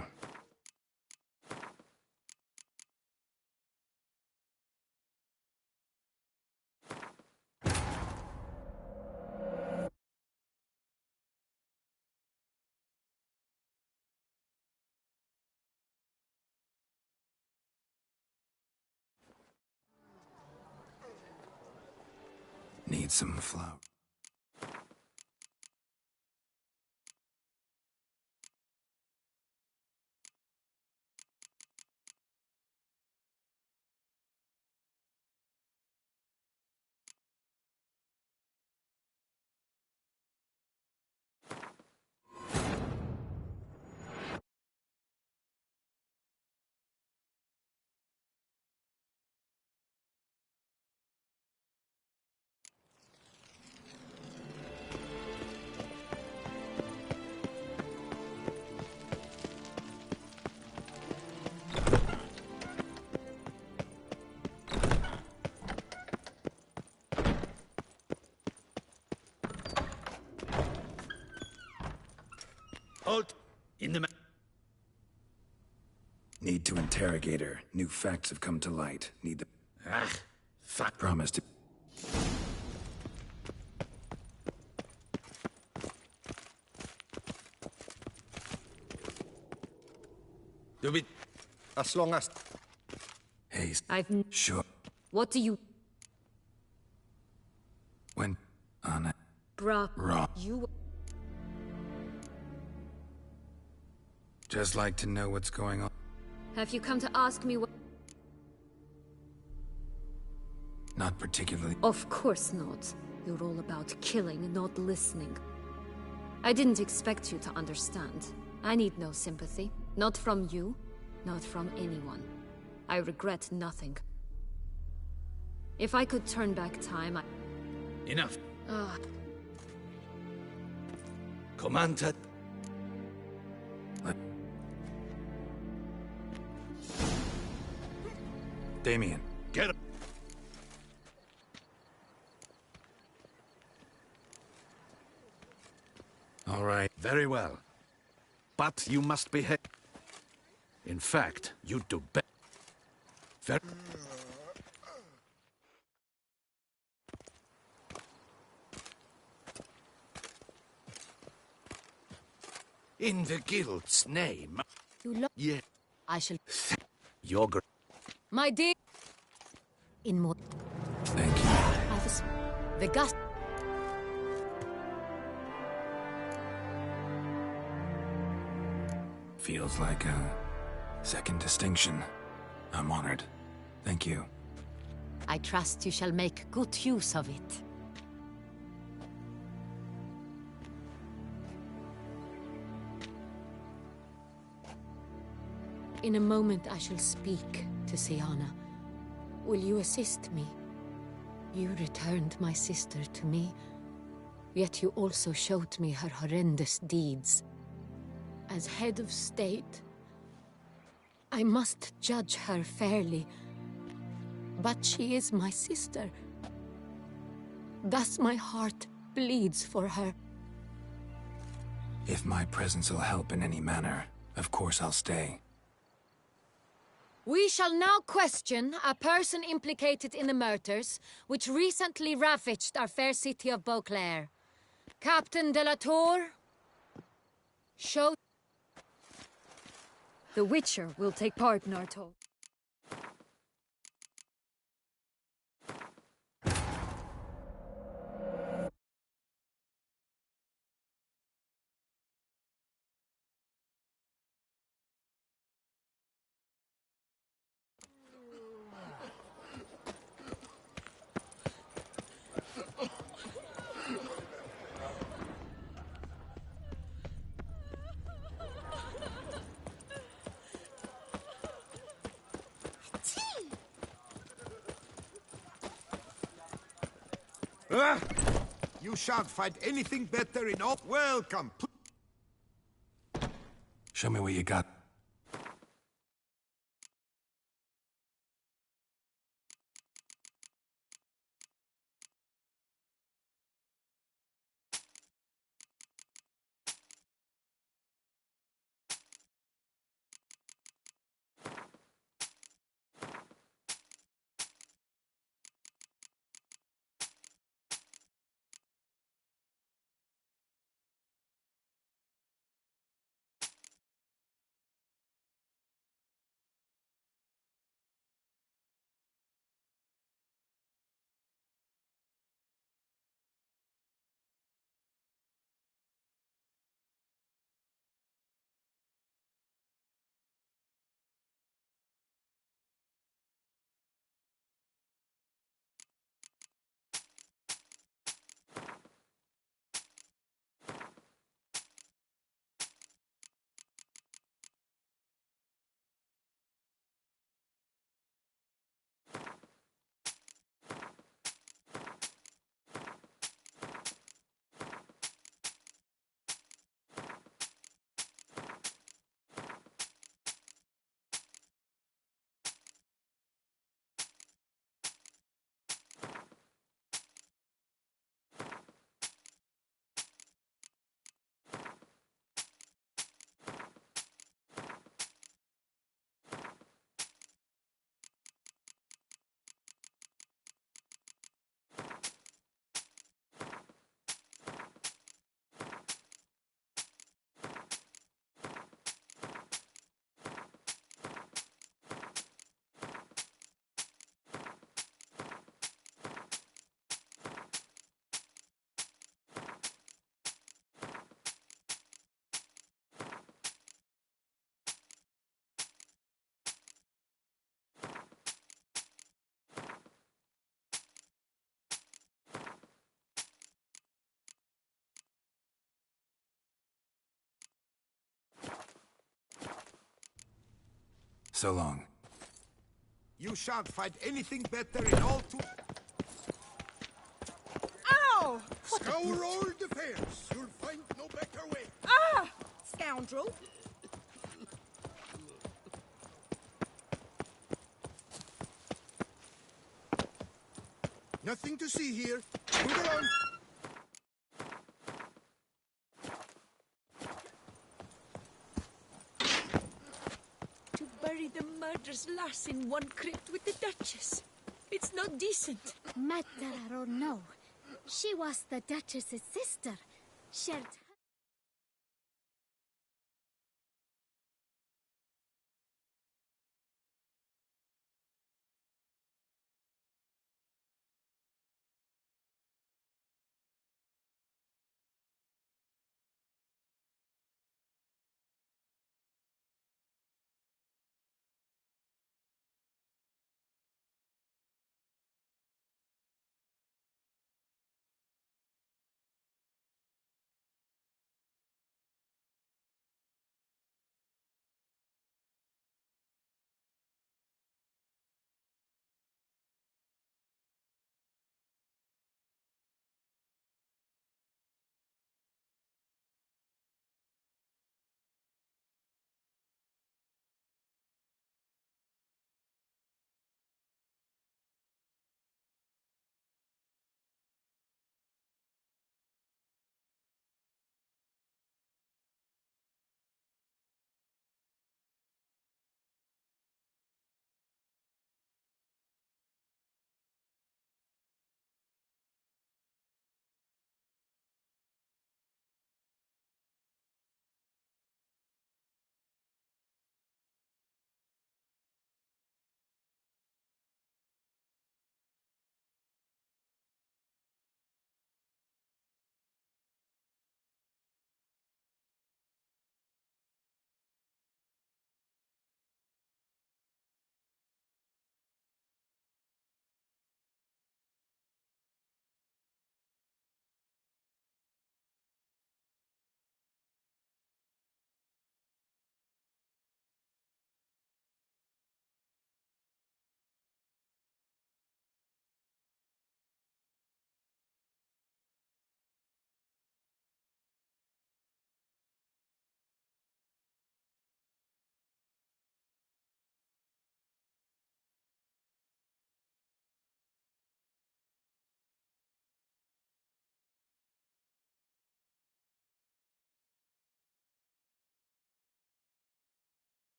Speaker 1: Need some flour.
Speaker 14: Halt! In the...
Speaker 1: Need to interrogate her. New facts have come to light. Need the...
Speaker 14: fuck.
Speaker 1: Promise to...
Speaker 14: Do it.
Speaker 15: As long as...
Speaker 1: Hey,
Speaker 16: Sure.
Speaker 1: sure.
Speaker 16: What do you...
Speaker 1: When... Anna...
Speaker 16: Bruh. You...
Speaker 1: Just like to know what's going on.
Speaker 16: Have you come to ask me what...
Speaker 1: Not particularly.
Speaker 16: Of course not. You're all about killing, not listening. I didn't expect you to understand. I need no sympathy. Not from you, not from anyone. I regret nothing. If I could turn back time, I...
Speaker 14: Enough.
Speaker 16: Ah.
Speaker 14: Commander...
Speaker 1: Damien.
Speaker 14: Get him.
Speaker 1: All right.
Speaker 14: Very well. But you must behave. In fact, you do better.
Speaker 4: In the guild's name.
Speaker 17: You
Speaker 4: Yeah.
Speaker 17: I shall...
Speaker 14: Your...
Speaker 17: My dear... In more...
Speaker 1: Thank you.
Speaker 17: loves. The gust.
Speaker 1: Feels like a second distinction. I'm honored. Thank you.
Speaker 17: I trust you shall make good use of it. In a moment I shall speak to Siana. Will you assist me? You returned my sister to me, yet you also showed me her horrendous deeds. As head of state, I must judge her fairly, but she is my sister. Thus my heart bleeds for her.
Speaker 1: If my presence will help in any manner, of course I'll stay.
Speaker 17: We shall now question a person implicated in the murders which recently ravaged our fair city of Beauclair. Captain de la Tour, show...
Speaker 19: The Witcher will take part in our talk.
Speaker 2: You shan't find anything better in all... Welcome!
Speaker 1: Show me what you got. So long.
Speaker 2: You shan't find anything better in all to...
Speaker 6: Ow!
Speaker 9: Scour all defense. You'll find no better way.
Speaker 6: Ah! Scoundrel!
Speaker 9: Nothing to see here. Move along.
Speaker 18: To bury the murderous lass in one crypt with the Duchess. It's not decent.
Speaker 5: Matter or no, she was the Duchess's sister. Shared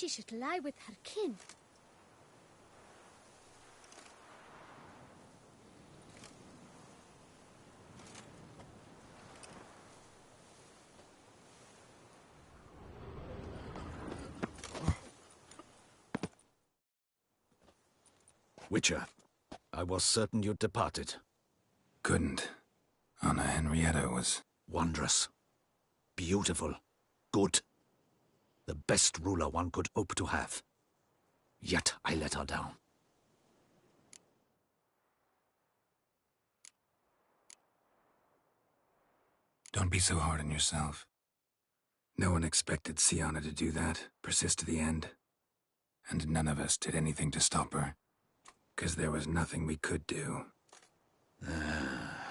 Speaker 5: she should lie with her kin.
Speaker 14: Witcher, I was certain you'd departed.
Speaker 1: Couldn't. Anna Henrietta was...
Speaker 14: wondrous. Beautiful. Good. The best ruler one could hope to have. Yet I let her down.
Speaker 1: Don't be so hard on yourself. No one expected Sienna to do that, persist to the end. And none of us did anything to stop her. 'Cause there was nothing we could do.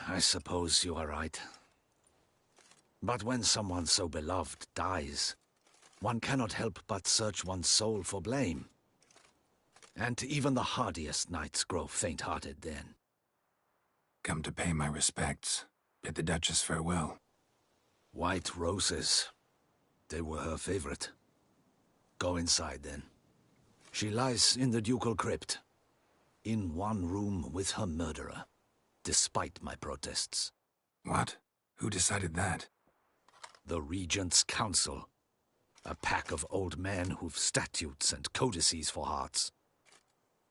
Speaker 14: I suppose you are right. But when someone so beloved dies, one cannot help but search one's soul for blame. And even the hardiest knights grow faint-hearted then.
Speaker 1: Come to pay my respects. Bid the Duchess farewell.
Speaker 14: White roses. They were her favorite. Go inside then. She lies in the ducal crypt. In one room with her murderer, despite my protests.
Speaker 1: What? Who decided that?
Speaker 14: The Regent's Council. A pack of old men who've statutes and codices for hearts.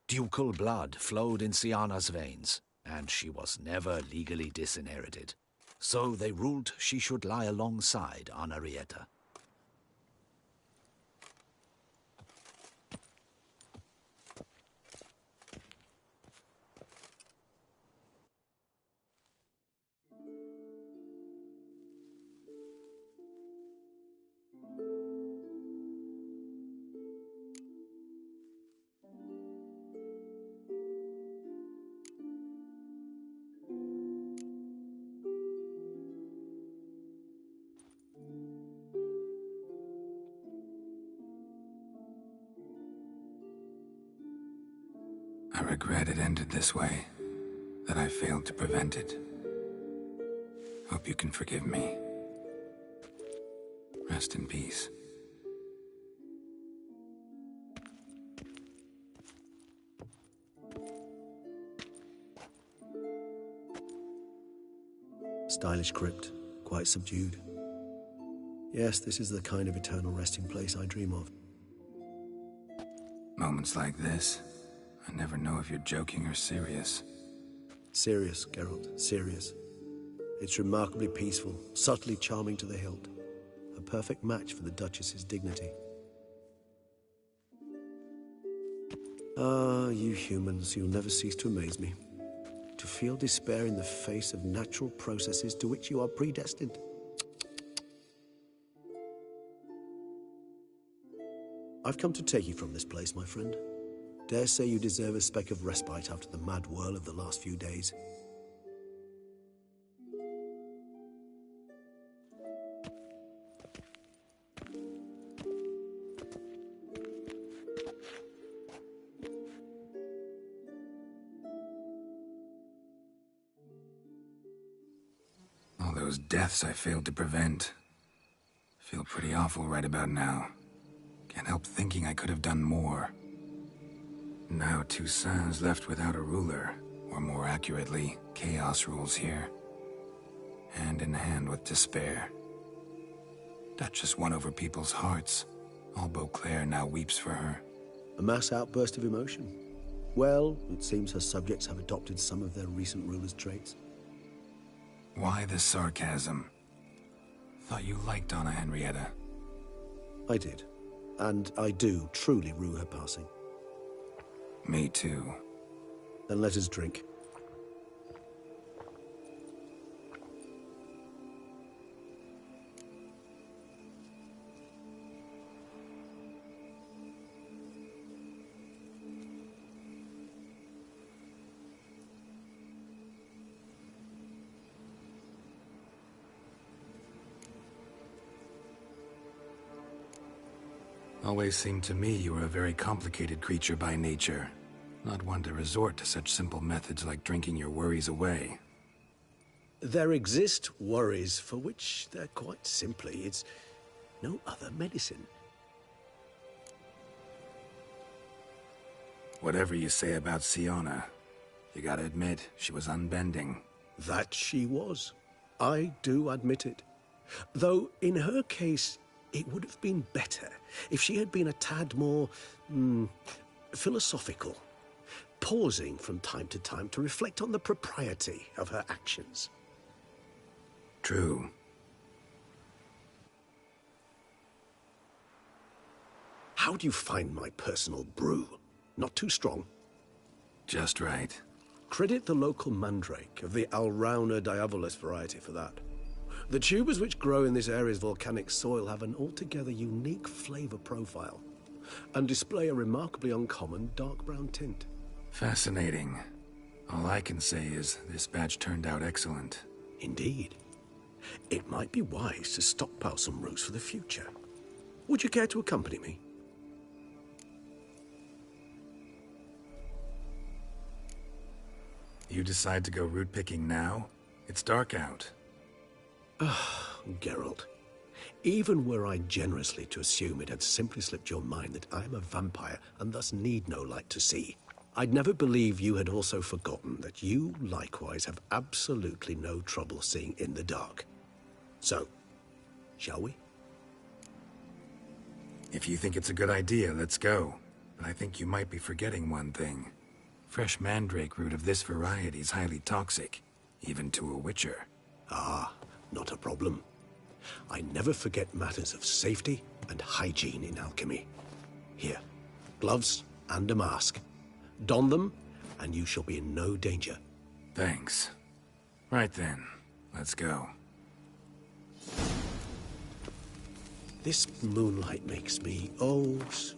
Speaker 14: Ducal blood flowed in Sienna's veins, and she was never legally disinherited. So they ruled she should lie alongside Anna Henrietta.
Speaker 1: I regret it ended this way, that I failed to prevent it. Hope you can forgive me. Rest in peace.
Speaker 3: Stylish crypt, quite subdued. Yes, this is the kind of eternal resting place I dream of.
Speaker 1: Moments like this, I never know if you're joking or serious.
Speaker 3: Serious, Geralt, serious. It's remarkably peaceful, subtly charming to the hilt. A perfect match for the Duchess's dignity. Ah, you humans, you'll never cease to amaze me. To feel despair in the face of natural processes to which you are predestined. I've come to take you from this place, my friend. Dare say you deserve a speck of respite after the mad whirl of the last few days.
Speaker 1: All those deaths I failed to prevent. Feel pretty awful right about now. Can't help thinking I could have done more. Now Toussaint's left without a ruler, or more accurately, chaos rules here. Hand in hand with despair. Duchess won over people's hearts. All Beauclair now weeps for her.
Speaker 3: A mass outburst of emotion. Well, it seems her subjects have adopted some of their recent ruler's traits.
Speaker 1: Why the sarcasm? Thought you liked Anna Henrietta.
Speaker 3: I did. And I do truly rue her passing.
Speaker 1: Me too.
Speaker 3: Then let us drink.
Speaker 1: Always seemed to me you were a very complicated creature by nature. Not one to resort to such simple methods like drinking your worries away.
Speaker 3: There exist worries for which, they're quite simply, it's no other medicine.
Speaker 1: Whatever you say about Siona, you gotta admit, she was unbending.
Speaker 3: That she was. I do admit it. Though, in her case, it would have been better if she had been a tad more, philosophical, pausing from time to time to reflect on the propriety of her actions.
Speaker 1: True.
Speaker 3: How do you find my personal brew? Not too strong?
Speaker 1: Just right.
Speaker 3: Credit the local mandrake of the Alrauna diavolus variety for that. The tubers which grow in this area's volcanic soil have an altogether unique flavor profile and display a remarkably uncommon dark brown tint.
Speaker 1: Fascinating. All I can say is this batch turned out excellent.
Speaker 3: Indeed. It might be wise to stockpile some roots for the future. Would you care to accompany me?
Speaker 1: You decide to go root picking now? It's dark out.
Speaker 3: Geralt, even were I generously to assume it had simply slipped your mind that I am a vampire and thus need no light to see, I'd never believe you had also forgotten that you likewise have absolutely no trouble seeing in the dark. So, shall we?
Speaker 1: If you think it's a good idea, let's go. But I think you might be forgetting one thing. Fresh mandrake root of this variety is highly toxic, even to a witcher.
Speaker 3: Ah, not a problem. I never forget matters of safety and hygiene in alchemy. Here, gloves and a mask. Don them, and you shall be in no danger.
Speaker 1: Thanks. Right then, let's go.
Speaker 3: This moonlight makes me, oh, so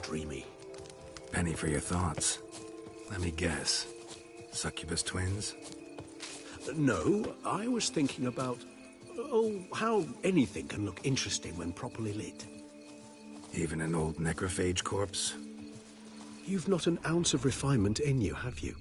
Speaker 3: dreamy.
Speaker 1: Penny for your thoughts. Let me guess. Succubus twins?
Speaker 3: No, I was thinking about, how anything can look interesting when properly lit.
Speaker 1: Even an old necrophage corpse?
Speaker 3: You've not an ounce of refinement in you, have you?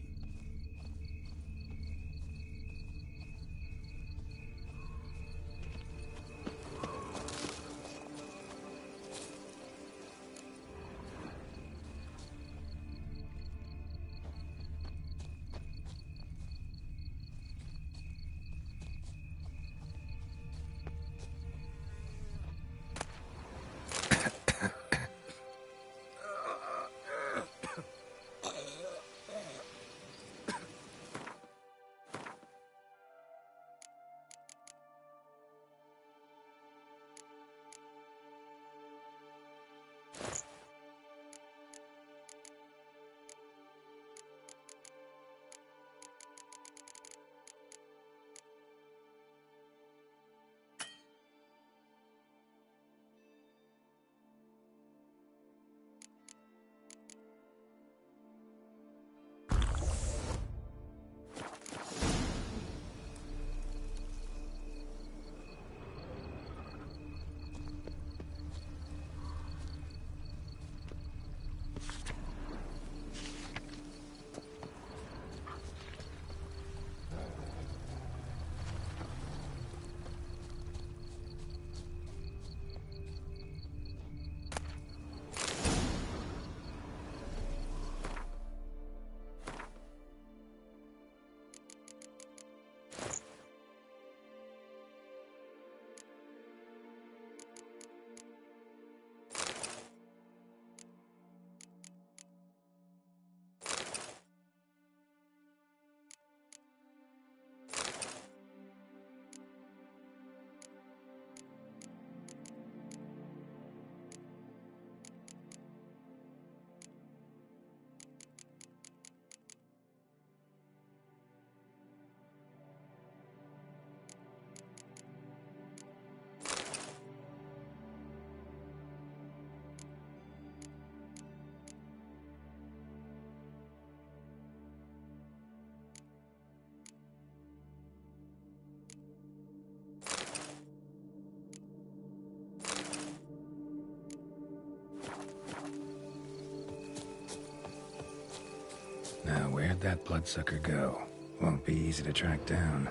Speaker 1: Now, where'd that bloodsucker go? Won't be easy to track down.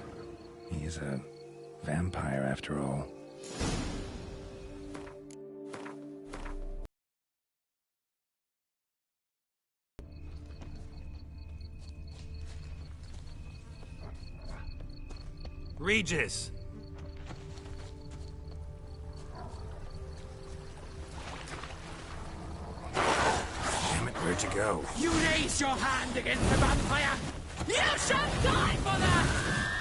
Speaker 1: He's a vampire, after all.
Speaker 11: Regis!
Speaker 1: Damn it, where'd you go?
Speaker 6: You raise your hand against the vampire! You shall die for that!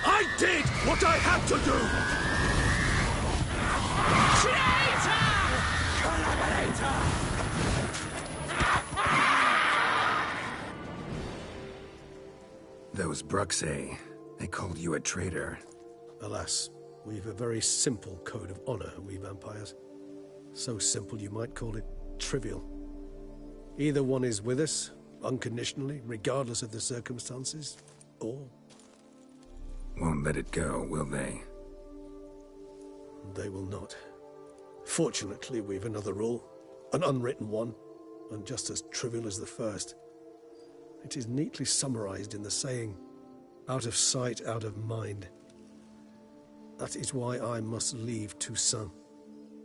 Speaker 11: I did what I had to do!
Speaker 6: Traitor! Collaborator!
Speaker 1: Those Bruxay, they called you a traitor.
Speaker 12: Alas, we've a very simple code of honor, we vampires. So simple you might call it trivial. Either one is with us, unconditionally, regardless of the circumstances, or...
Speaker 1: Won't let it go, will they?
Speaker 12: They will not. Fortunately, we've another rule, an unwritten one, and just as trivial as the first. It is neatly summarized in the saying, out of sight, out of mind. That is why I must leave Toussaint.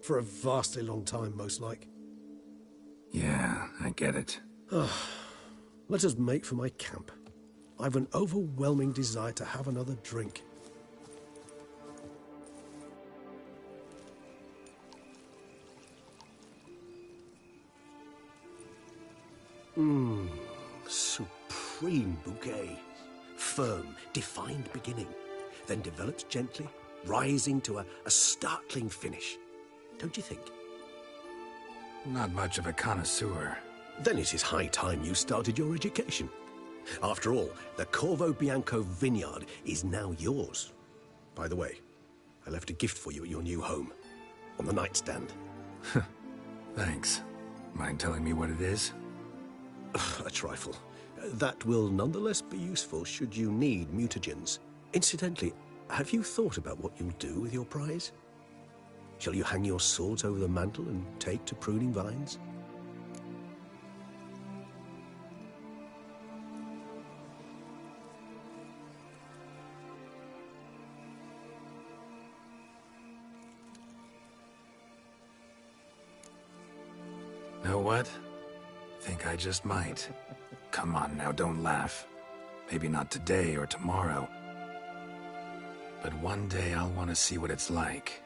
Speaker 12: For a vastly long time, most like.
Speaker 1: Yeah, I get it.
Speaker 12: Let us make for my camp. I've an overwhelming desire to have another drink.
Speaker 3: Supreme bouquet. Firm, defined beginning, then develops gently, rising to a startling finish. Don't you think?
Speaker 1: Not much of a connoisseur.
Speaker 3: Then it is high time you started your education. After all, the Corvo Bianco vineyard is now yours. By the way, I left a gift for you at your new home, on the nightstand.
Speaker 1: Thanks. Mind telling me what it is?
Speaker 3: A trifle. That will nonetheless be useful should you need mutagens. Incidentally, have you thought about what you'll do with your prize? Shall you hang your swords over the mantle and take to pruning vines?
Speaker 1: Know what? Think I just might. Come on now, don't laugh. Maybe not today or tomorrow. But one day I'll want to see what it's like.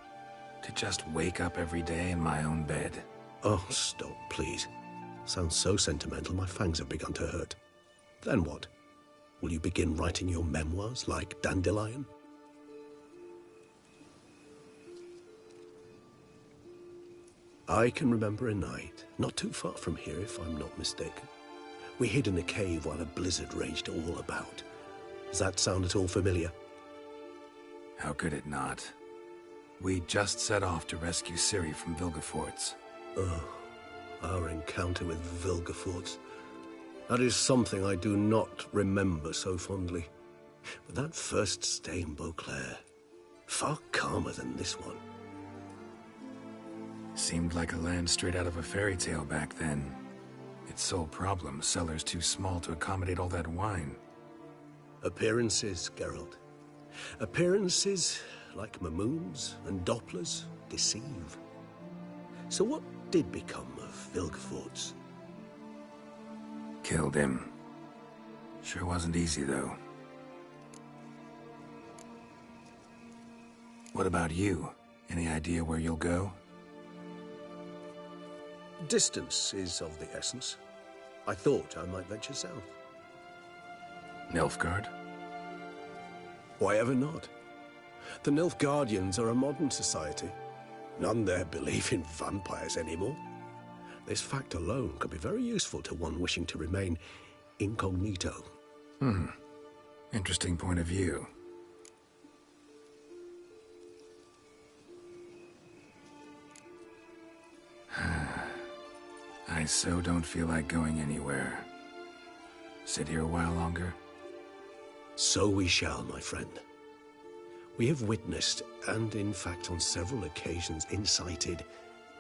Speaker 1: To just wake up every day in my own bed.
Speaker 3: Oh, stop, please. Sounds so sentimental, my fangs have begun to hurt. Then what? Will you begin writing your memoirs like Dandelion? I can remember a night, not too far from here if I'm not mistaken. We hid in a cave while a blizzard raged all about. Does that sound at all familiar?
Speaker 1: How could it not? We just set off to rescue Ciri from Vilgefortz.
Speaker 3: Oh, our encounter with Vilgefortz. That is something I do not remember so fondly. But that first stay in Beauclair, far calmer than this one.
Speaker 1: Seemed like a land straight out of a fairy tale back then. Its sole problem, cellars too small to accommodate all that wine.
Speaker 3: Appearances, Geralt. Appearances, like Mamoons and Dopplers, deceive. So what did become of Vilgefortz?
Speaker 1: Killed him. Sure wasn't easy, though. What about you? Any idea where you'll go?
Speaker 3: Distance is of the essence. I thought I might venture south.
Speaker 1: Nilfgaard?
Speaker 3: Why ever not? The Nilfgaardians are a modern society. None there believe in vampires anymore. This fact alone could be very useful to one wishing to remain incognito.
Speaker 1: Interesting point of view. I so don't feel like going anywhere. Sit here a while longer?
Speaker 3: So we shall, my friend. We have witnessed, and in fact on several occasions incited,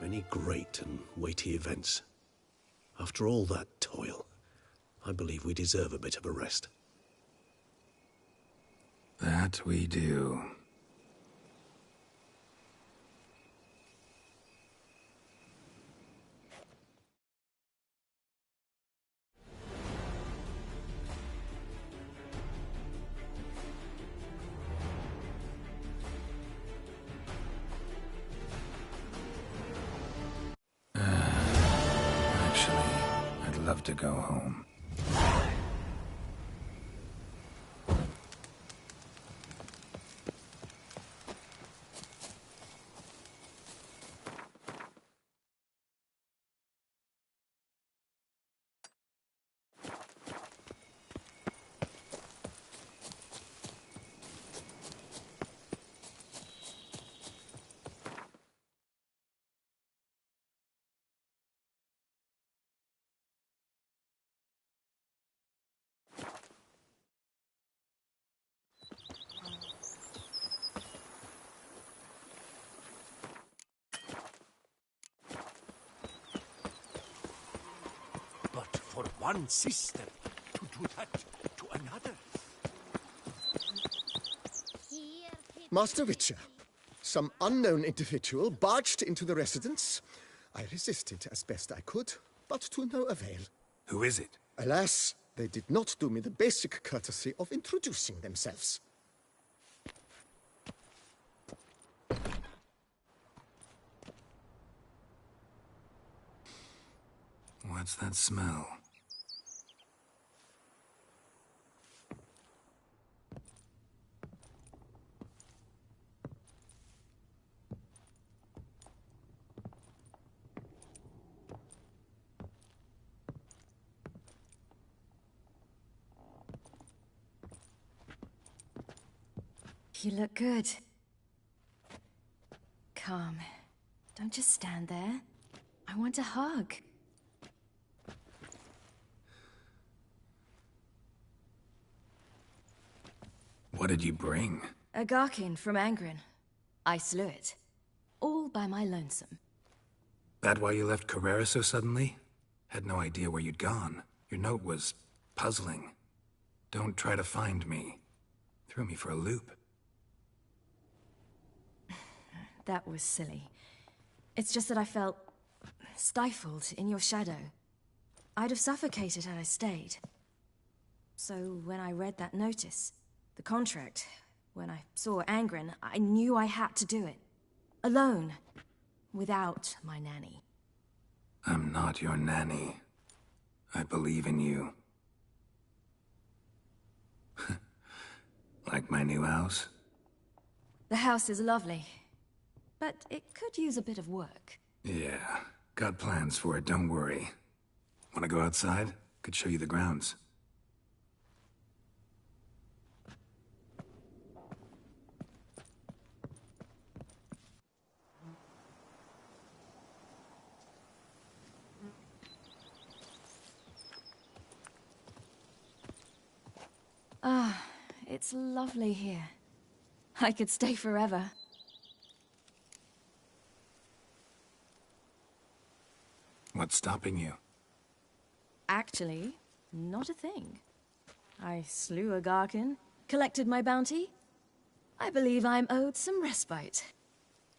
Speaker 3: many great and weighty events. After all that toil, I believe we deserve a bit of a rest.
Speaker 1: That we do. Actually, I'd love to go home.
Speaker 11: But for one sister to do that to another.
Speaker 20: Master Witcher, some unknown individual barged into the residence. I resisted as best I could, but to no avail.
Speaker 1: Who is it?
Speaker 20: Alas, they did not do me the basic courtesy of introducing themselves.
Speaker 1: What's that smell?
Speaker 19: You look good. Come. Don't just stand there. I want a hug.
Speaker 1: What did you bring?
Speaker 19: A Garkin from Angren. I slew it. All by my lonesome.
Speaker 1: That why you left Carrera so suddenly? Had no idea where you'd gone. Your note was puzzling. Don't try to find me. Threw me for a loop.
Speaker 19: That was silly. It's just that I felt stifled in your shadow. I'd have suffocated had I stayed. So when I read that notice, the contract, when I saw Angren, I knew I had to do it. Alone. Without my nanny.
Speaker 1: I'm not your nanny. I believe in you. Like my new house?
Speaker 19: The house is lovely, but it could use a bit of work.
Speaker 1: Yeah, got plans for it, don't worry. Wanna go outside? Could show you the grounds.
Speaker 19: Ah, it's lovely here. I could stay forever.
Speaker 1: What's stopping you?
Speaker 19: Actually, not a thing. I slew a Garkin, collected my bounty. I believe I'm owed some respite.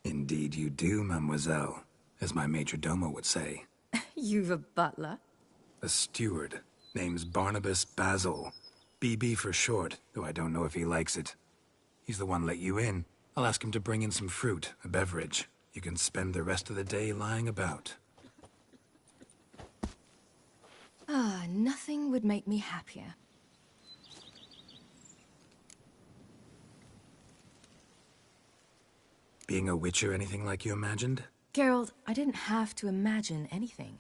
Speaker 1: Indeed you do, mademoiselle, as my major domo would say.
Speaker 19: You've a butler?
Speaker 1: A steward. Name's Barnabas Basil. BB for short, though I don't know if he likes it. He's the one let you in. I'll ask him to bring in some fruit, a beverage. You can spend the rest of the day lying about.
Speaker 19: Ah, nothing would make me happier.
Speaker 1: Being a witcher anything like you imagined?
Speaker 19: Geralt, I didn't have to imagine anything.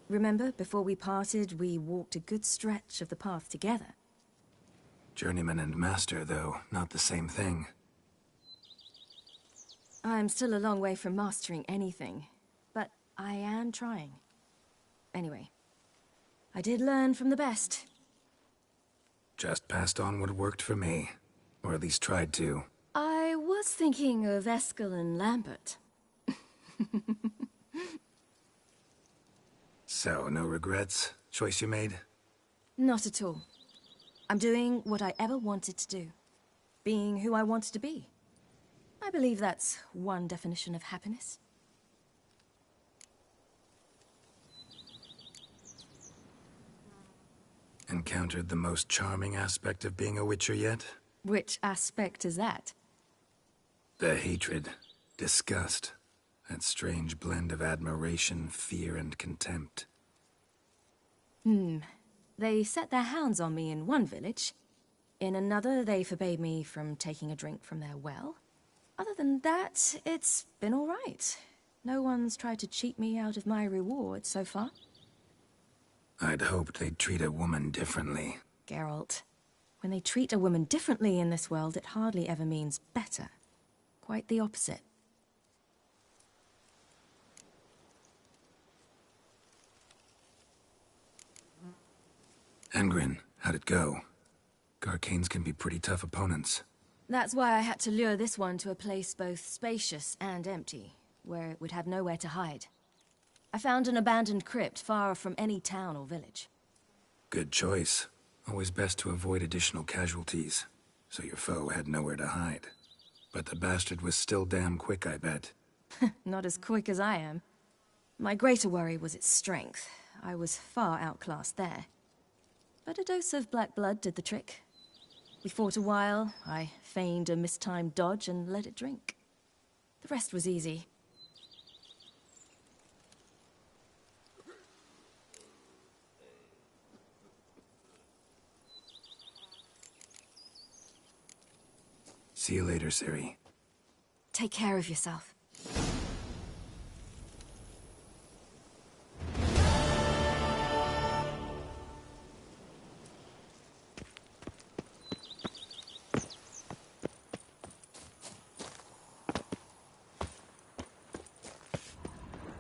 Speaker 19: Remember, before we parted, we walked a good stretch of the path together.
Speaker 1: Journeyman and master, though, not the same thing.
Speaker 19: I'm still a long way from mastering anything, but I am trying. Anyway, I did learn from the best.
Speaker 1: Just passed on what worked for me. Or at least tried to.
Speaker 19: I was thinking of Eskel and Lambert.
Speaker 1: So, no regrets? Choice you made?
Speaker 19: Not at all. I'm doing what I ever wanted to do. Being who I wanted to be. I believe that's one definition of happiness.
Speaker 1: Encountered the most charming aspect of being a Witcher yet?
Speaker 19: Which aspect is that?
Speaker 1: The hatred, disgust, that strange blend of admiration, fear, and contempt.
Speaker 19: They set their hounds on me in one village. In another, they forbade me from taking a drink from their well. Other than that, it's been all right. No one's tried to cheat me out of my reward so far.
Speaker 1: I'd hoped they'd treat a woman differently.
Speaker 19: Geralt, when they treat a woman differently in this world, it hardly ever means better. Quite the opposite.
Speaker 1: Angrin, how'd it go? Garcanes can be pretty tough opponents.
Speaker 19: That's why I had to lure this one to a place both spacious and empty, where it would have nowhere to hide. I found an abandoned crypt far from any town or village.
Speaker 1: Good choice. Always best to avoid additional casualties, so your foe had nowhere to hide. But the bastard was still damn quick, I bet.
Speaker 19: Not as quick as I am. My greater worry was its strength. I was far outclassed there. But a dose of black blood did the trick. We fought a while, I feigned a mistimed dodge and let it drink. The rest was easy.
Speaker 1: See you later, Ciri.
Speaker 19: Take care of yourself.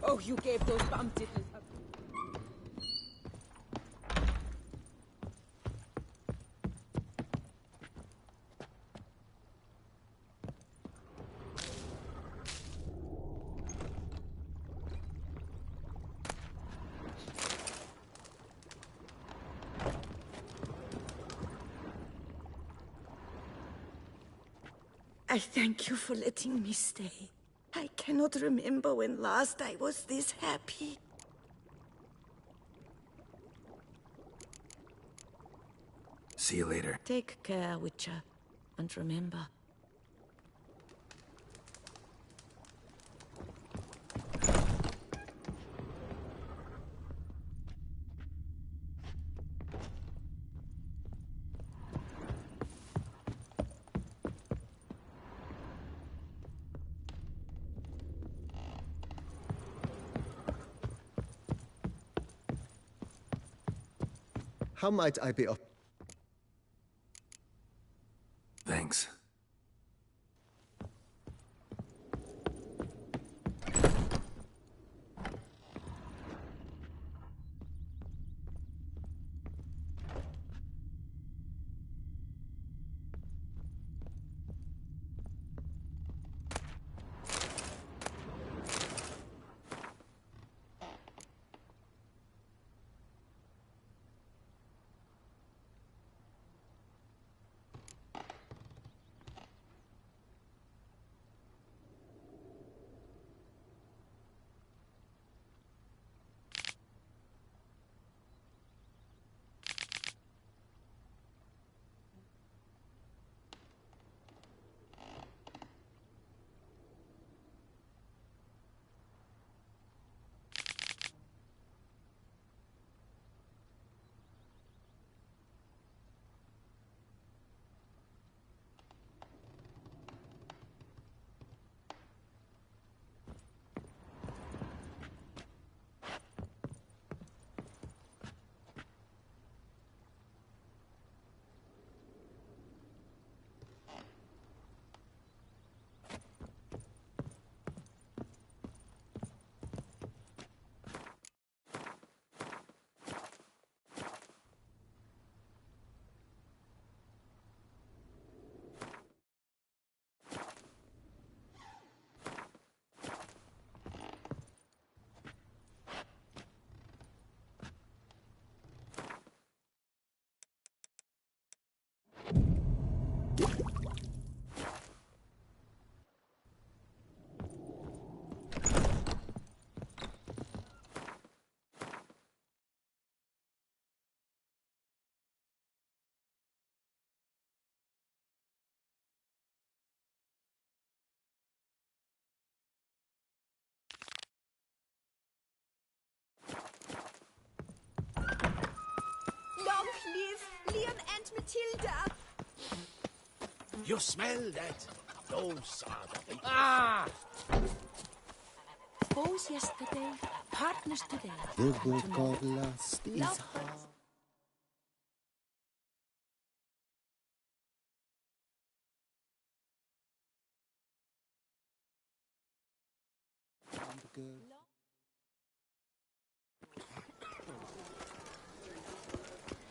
Speaker 6: Oh, you gave those bum diddlers a...
Speaker 18: I thank you for letting me stay. I cannot remember when last I was this happy.
Speaker 1: See you later.
Speaker 18: Take care, Witcher, and remember.
Speaker 20: How might I be of...
Speaker 1: Thanks.
Speaker 18: live, Leon and Matilda.
Speaker 7: You smell that? Those are the things.
Speaker 6: Ah!
Speaker 18: Foes yesterday, partners today.
Speaker 20: The book of lust is
Speaker 18: Love.
Speaker 20: hard.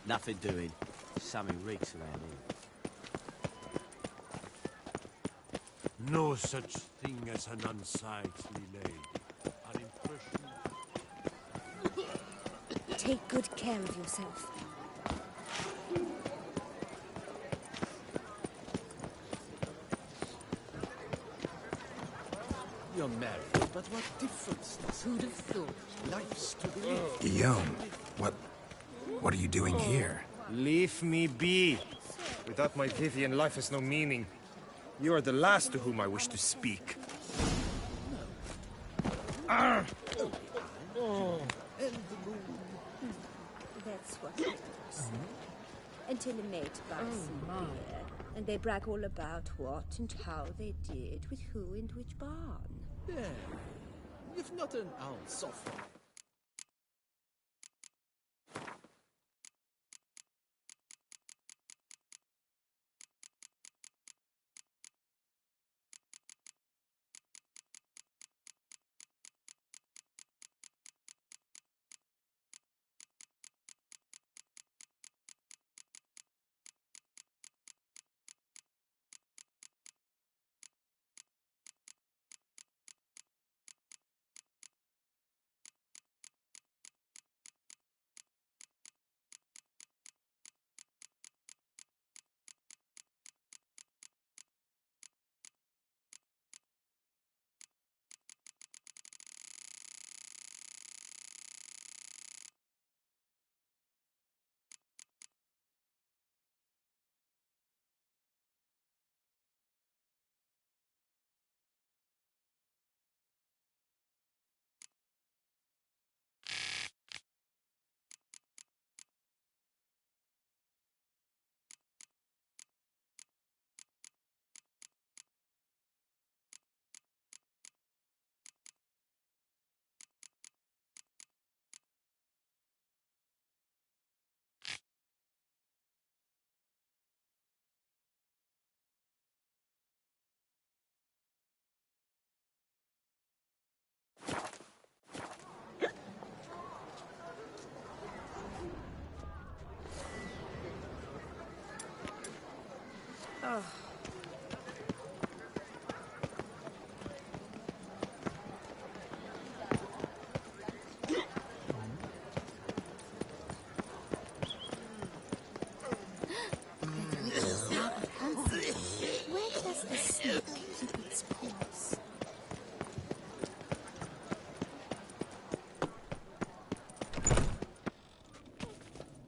Speaker 13: Nothing doing. Something reeks around here.
Speaker 11: No such thing as an unsightly lady. An impression.
Speaker 18: Take good care of yourself.
Speaker 13: You're married, but what difference does
Speaker 17: Who'd have thought?
Speaker 13: life's to be lived?
Speaker 1: Guillaume, what are you doing here?
Speaker 21: Leave me be. Without my Vivian, life has no meaning. You are the last to whom I wish to speak.
Speaker 18: That's what it is. Until a mate buys some beer, and they brag all about what and how they did, with who and which barn.
Speaker 13: Yeah. You've not an ounce of...
Speaker 18: Oh. Where does the snake keep its paws?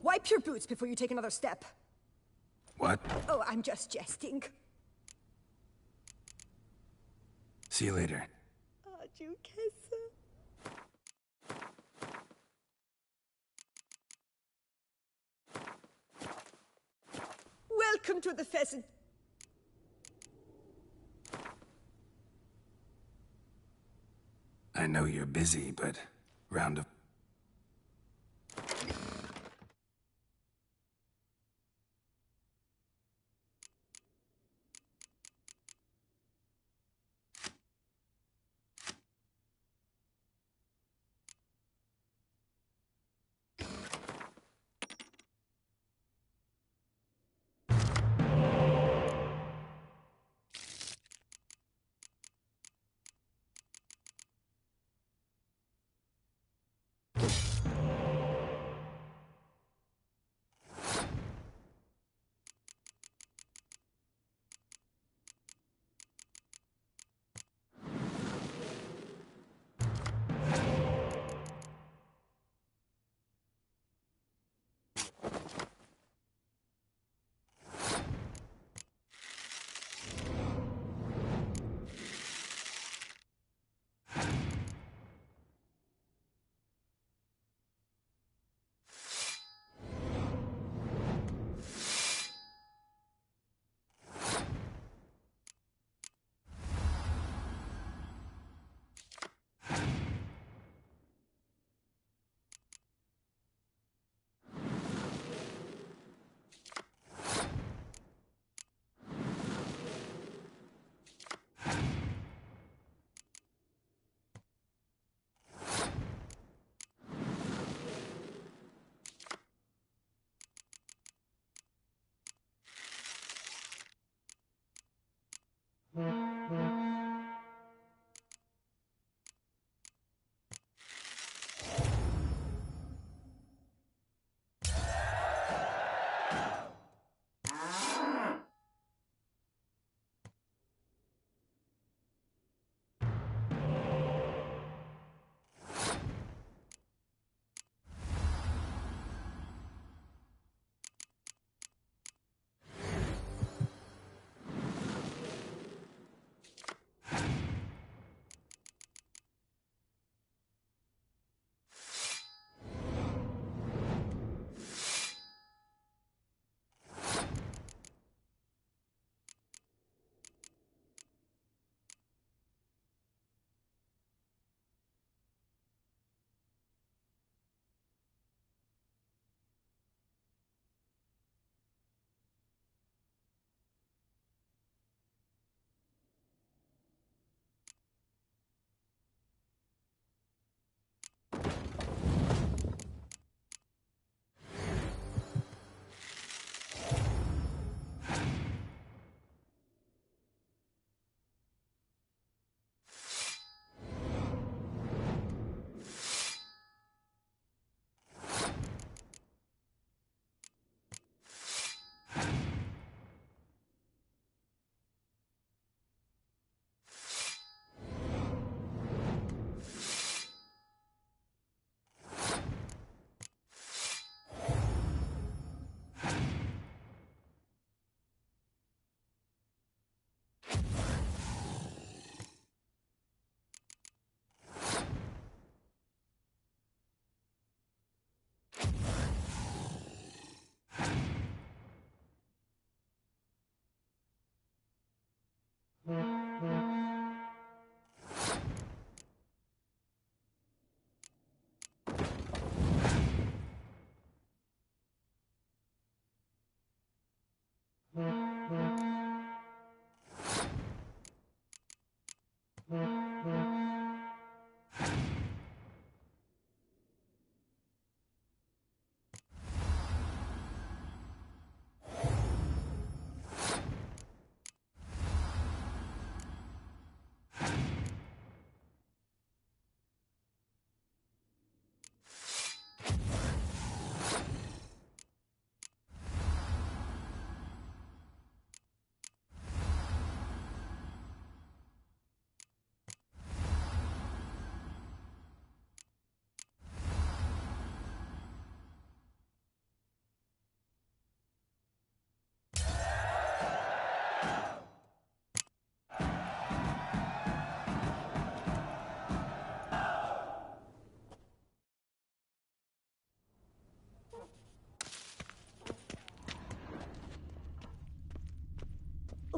Speaker 18: Wipe your boots before you take another step.
Speaker 1: What?
Speaker 18: Oh, I'm just jesting.
Speaker 1: See you later.
Speaker 18: Welcome to the pheasant.
Speaker 1: I know you're busy, but round of...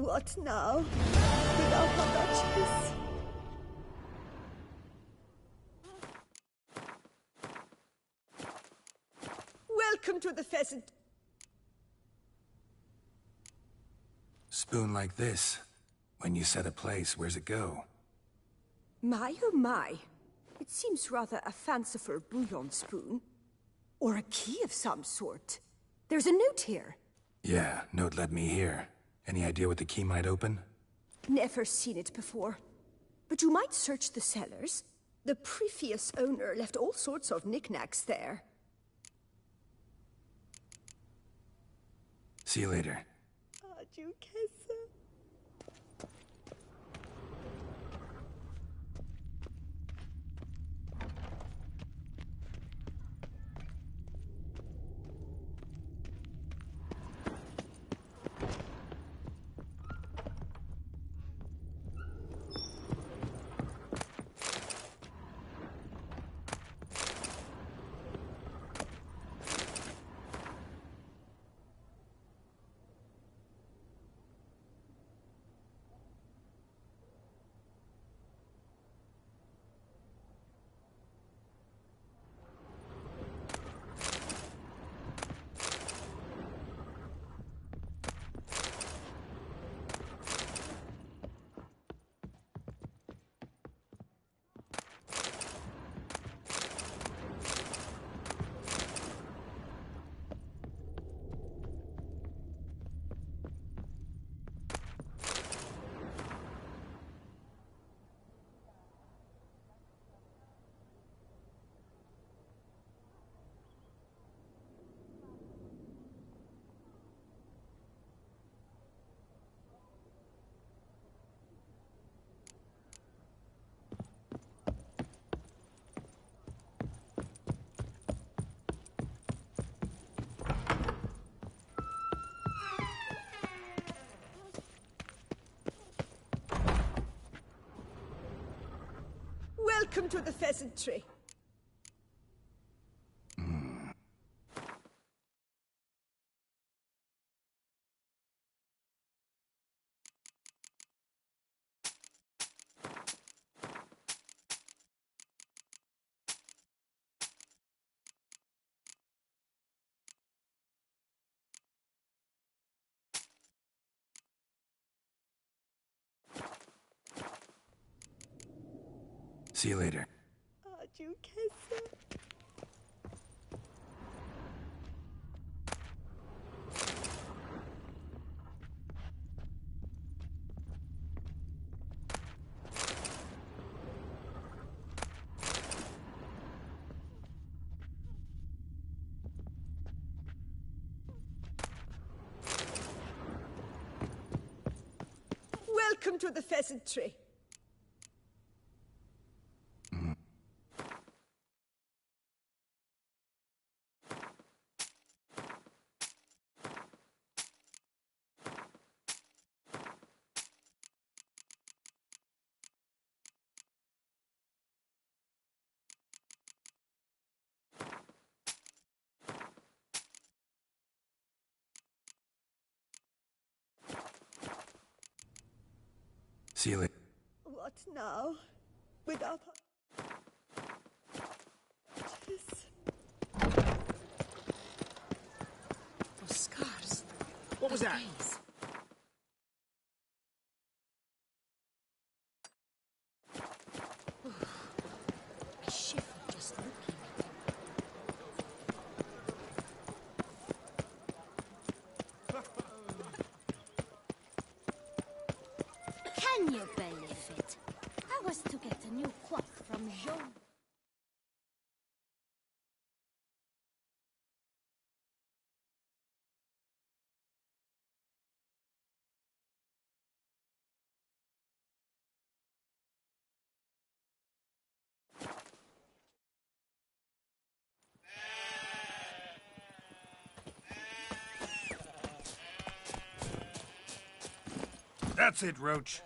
Speaker 18: What now? Without our Duchess? Welcome to the pheasant.
Speaker 1: Spoon like this. When you set a place, where's it go?
Speaker 18: My oh my. It seems rather a fanciful bouillon spoon. Or a key of some sort. There's a note here.
Speaker 1: Yeah, note led me here. Any idea what the key might open?
Speaker 18: Never seen it before. But you might search the cellars. The previous owner left all sorts of knickknacks there.
Speaker 1: See you later.
Speaker 18: Duchessa. Welcome to the pheasantry.
Speaker 1: See you later.
Speaker 18: Duchessa. Welcome to the pheasantry.
Speaker 1: See you later.
Speaker 18: What now? Without
Speaker 6: Those scars.
Speaker 21: What was that?
Speaker 6: Gaze. I shiver just looking at
Speaker 5: it. Can you believe it? I was to get a new cloth from Jean.
Speaker 21: That's it, Roach.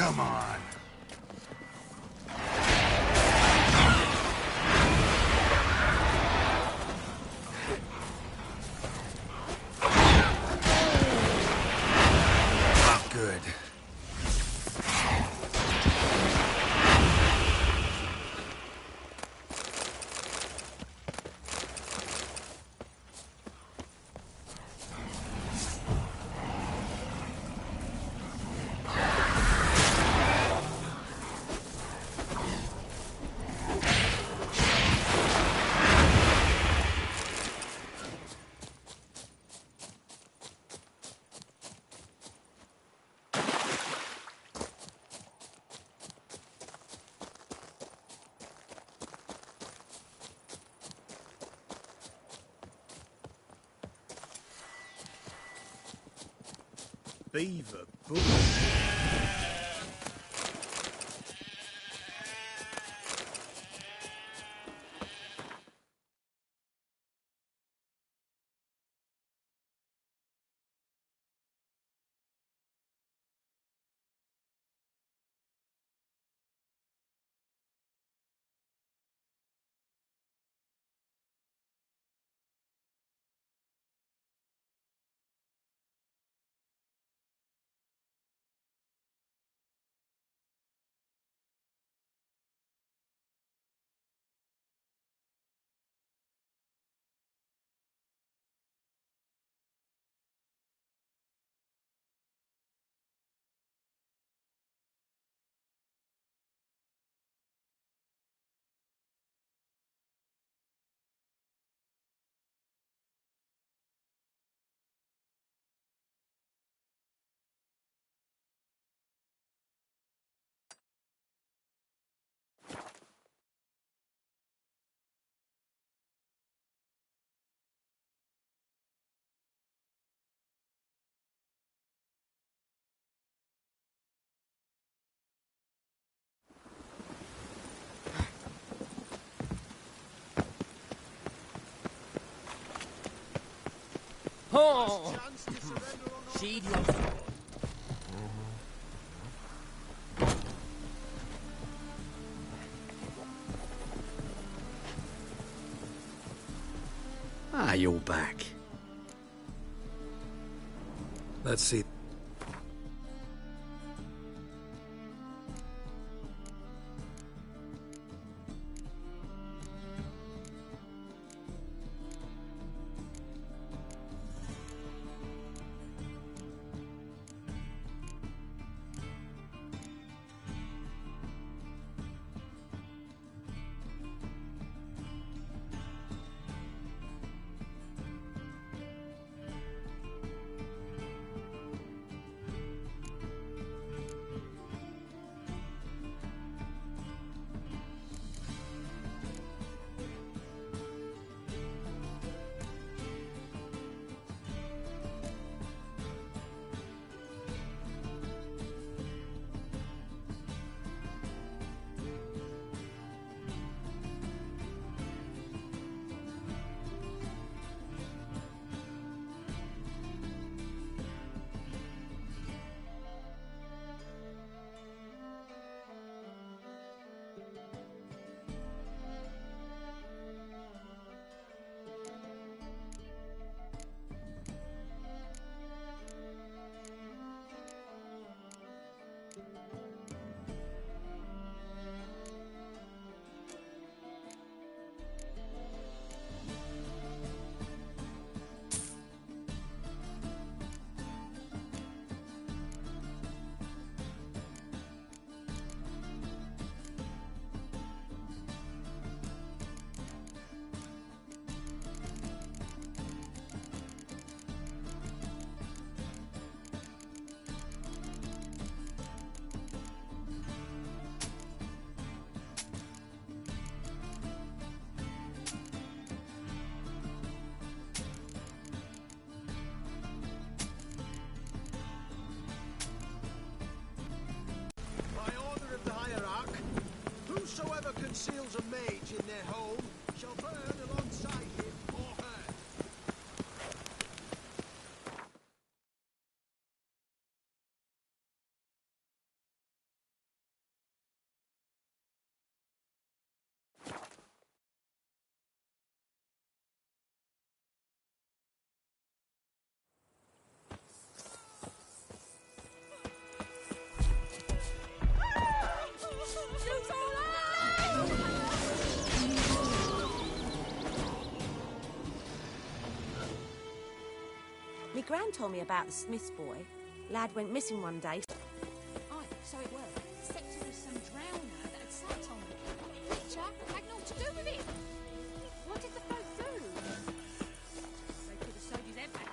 Speaker 2: Come on.
Speaker 1: Good.
Speaker 13: Beaver bull.
Speaker 8: Oh! Sheed your sword.
Speaker 14: Ah, you're back. Let's see.
Speaker 13: Whosoever conceals a mage in their home shall burn alongside him or her.
Speaker 10: Me gran told me about the Smith's boy. Lad went missing one day.
Speaker 17: Aye, so it were. Except it was some drowner that had sat on it. Witcher had naught to do with it. What did the folk do? They could have sewed his head back.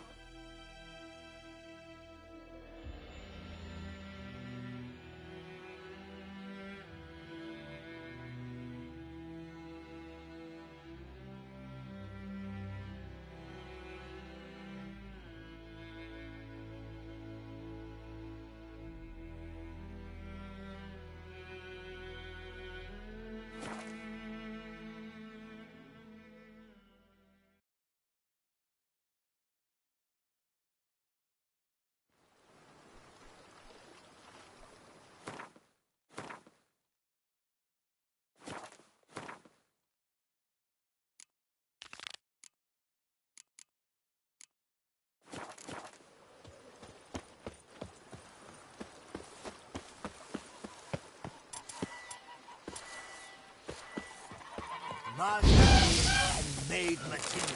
Speaker 22: Master and Maid Matilda.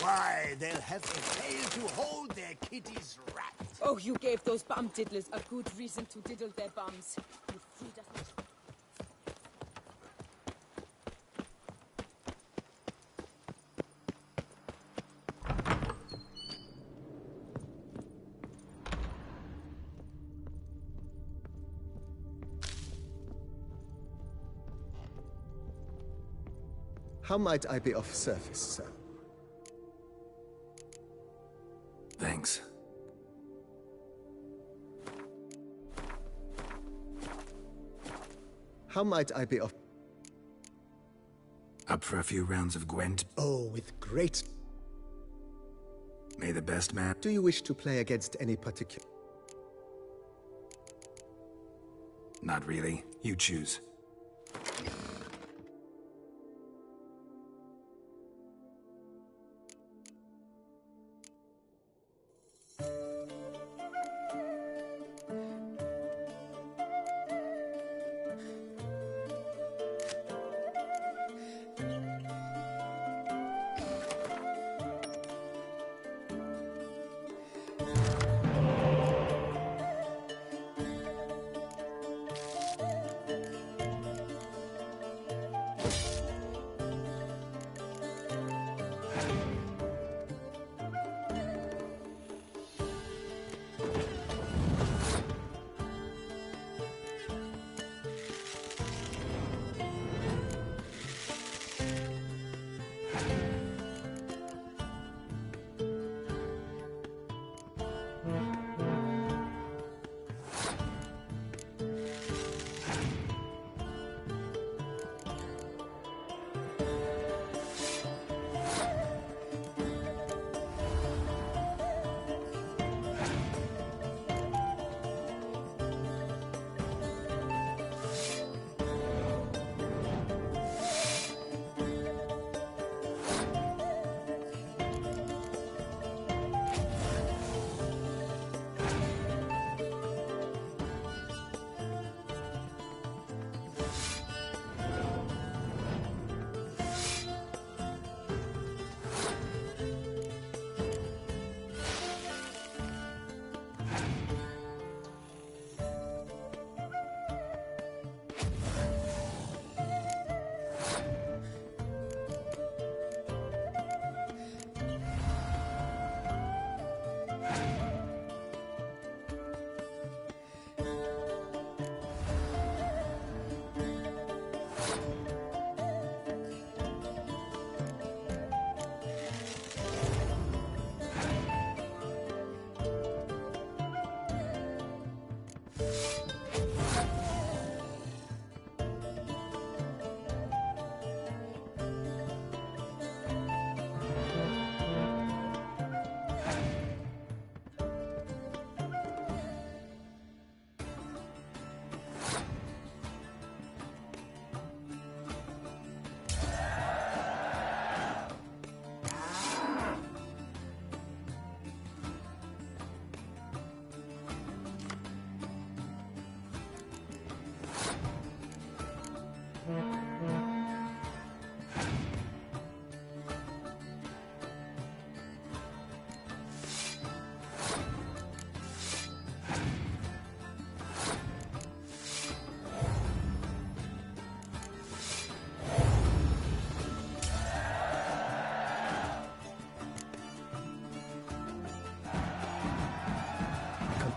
Speaker 22: Why, they'll have a tail to hold their kitty's rat.
Speaker 6: Oh, you gave those bum diddlers a good reason to diddle their bums. You freed us.
Speaker 20: How might I be of service, sir?
Speaker 1: Thanks.
Speaker 20: How might I be of...
Speaker 1: Up for a few rounds of Gwent?
Speaker 20: Oh, with great...
Speaker 1: May the best man...
Speaker 20: Do you wish to play against any particular...
Speaker 1: Not really. You choose.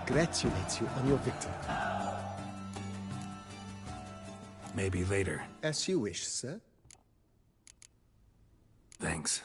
Speaker 20: congratulate you on your victory.
Speaker 1: Maybe later.
Speaker 20: As you wish, sir.
Speaker 1: Thanks.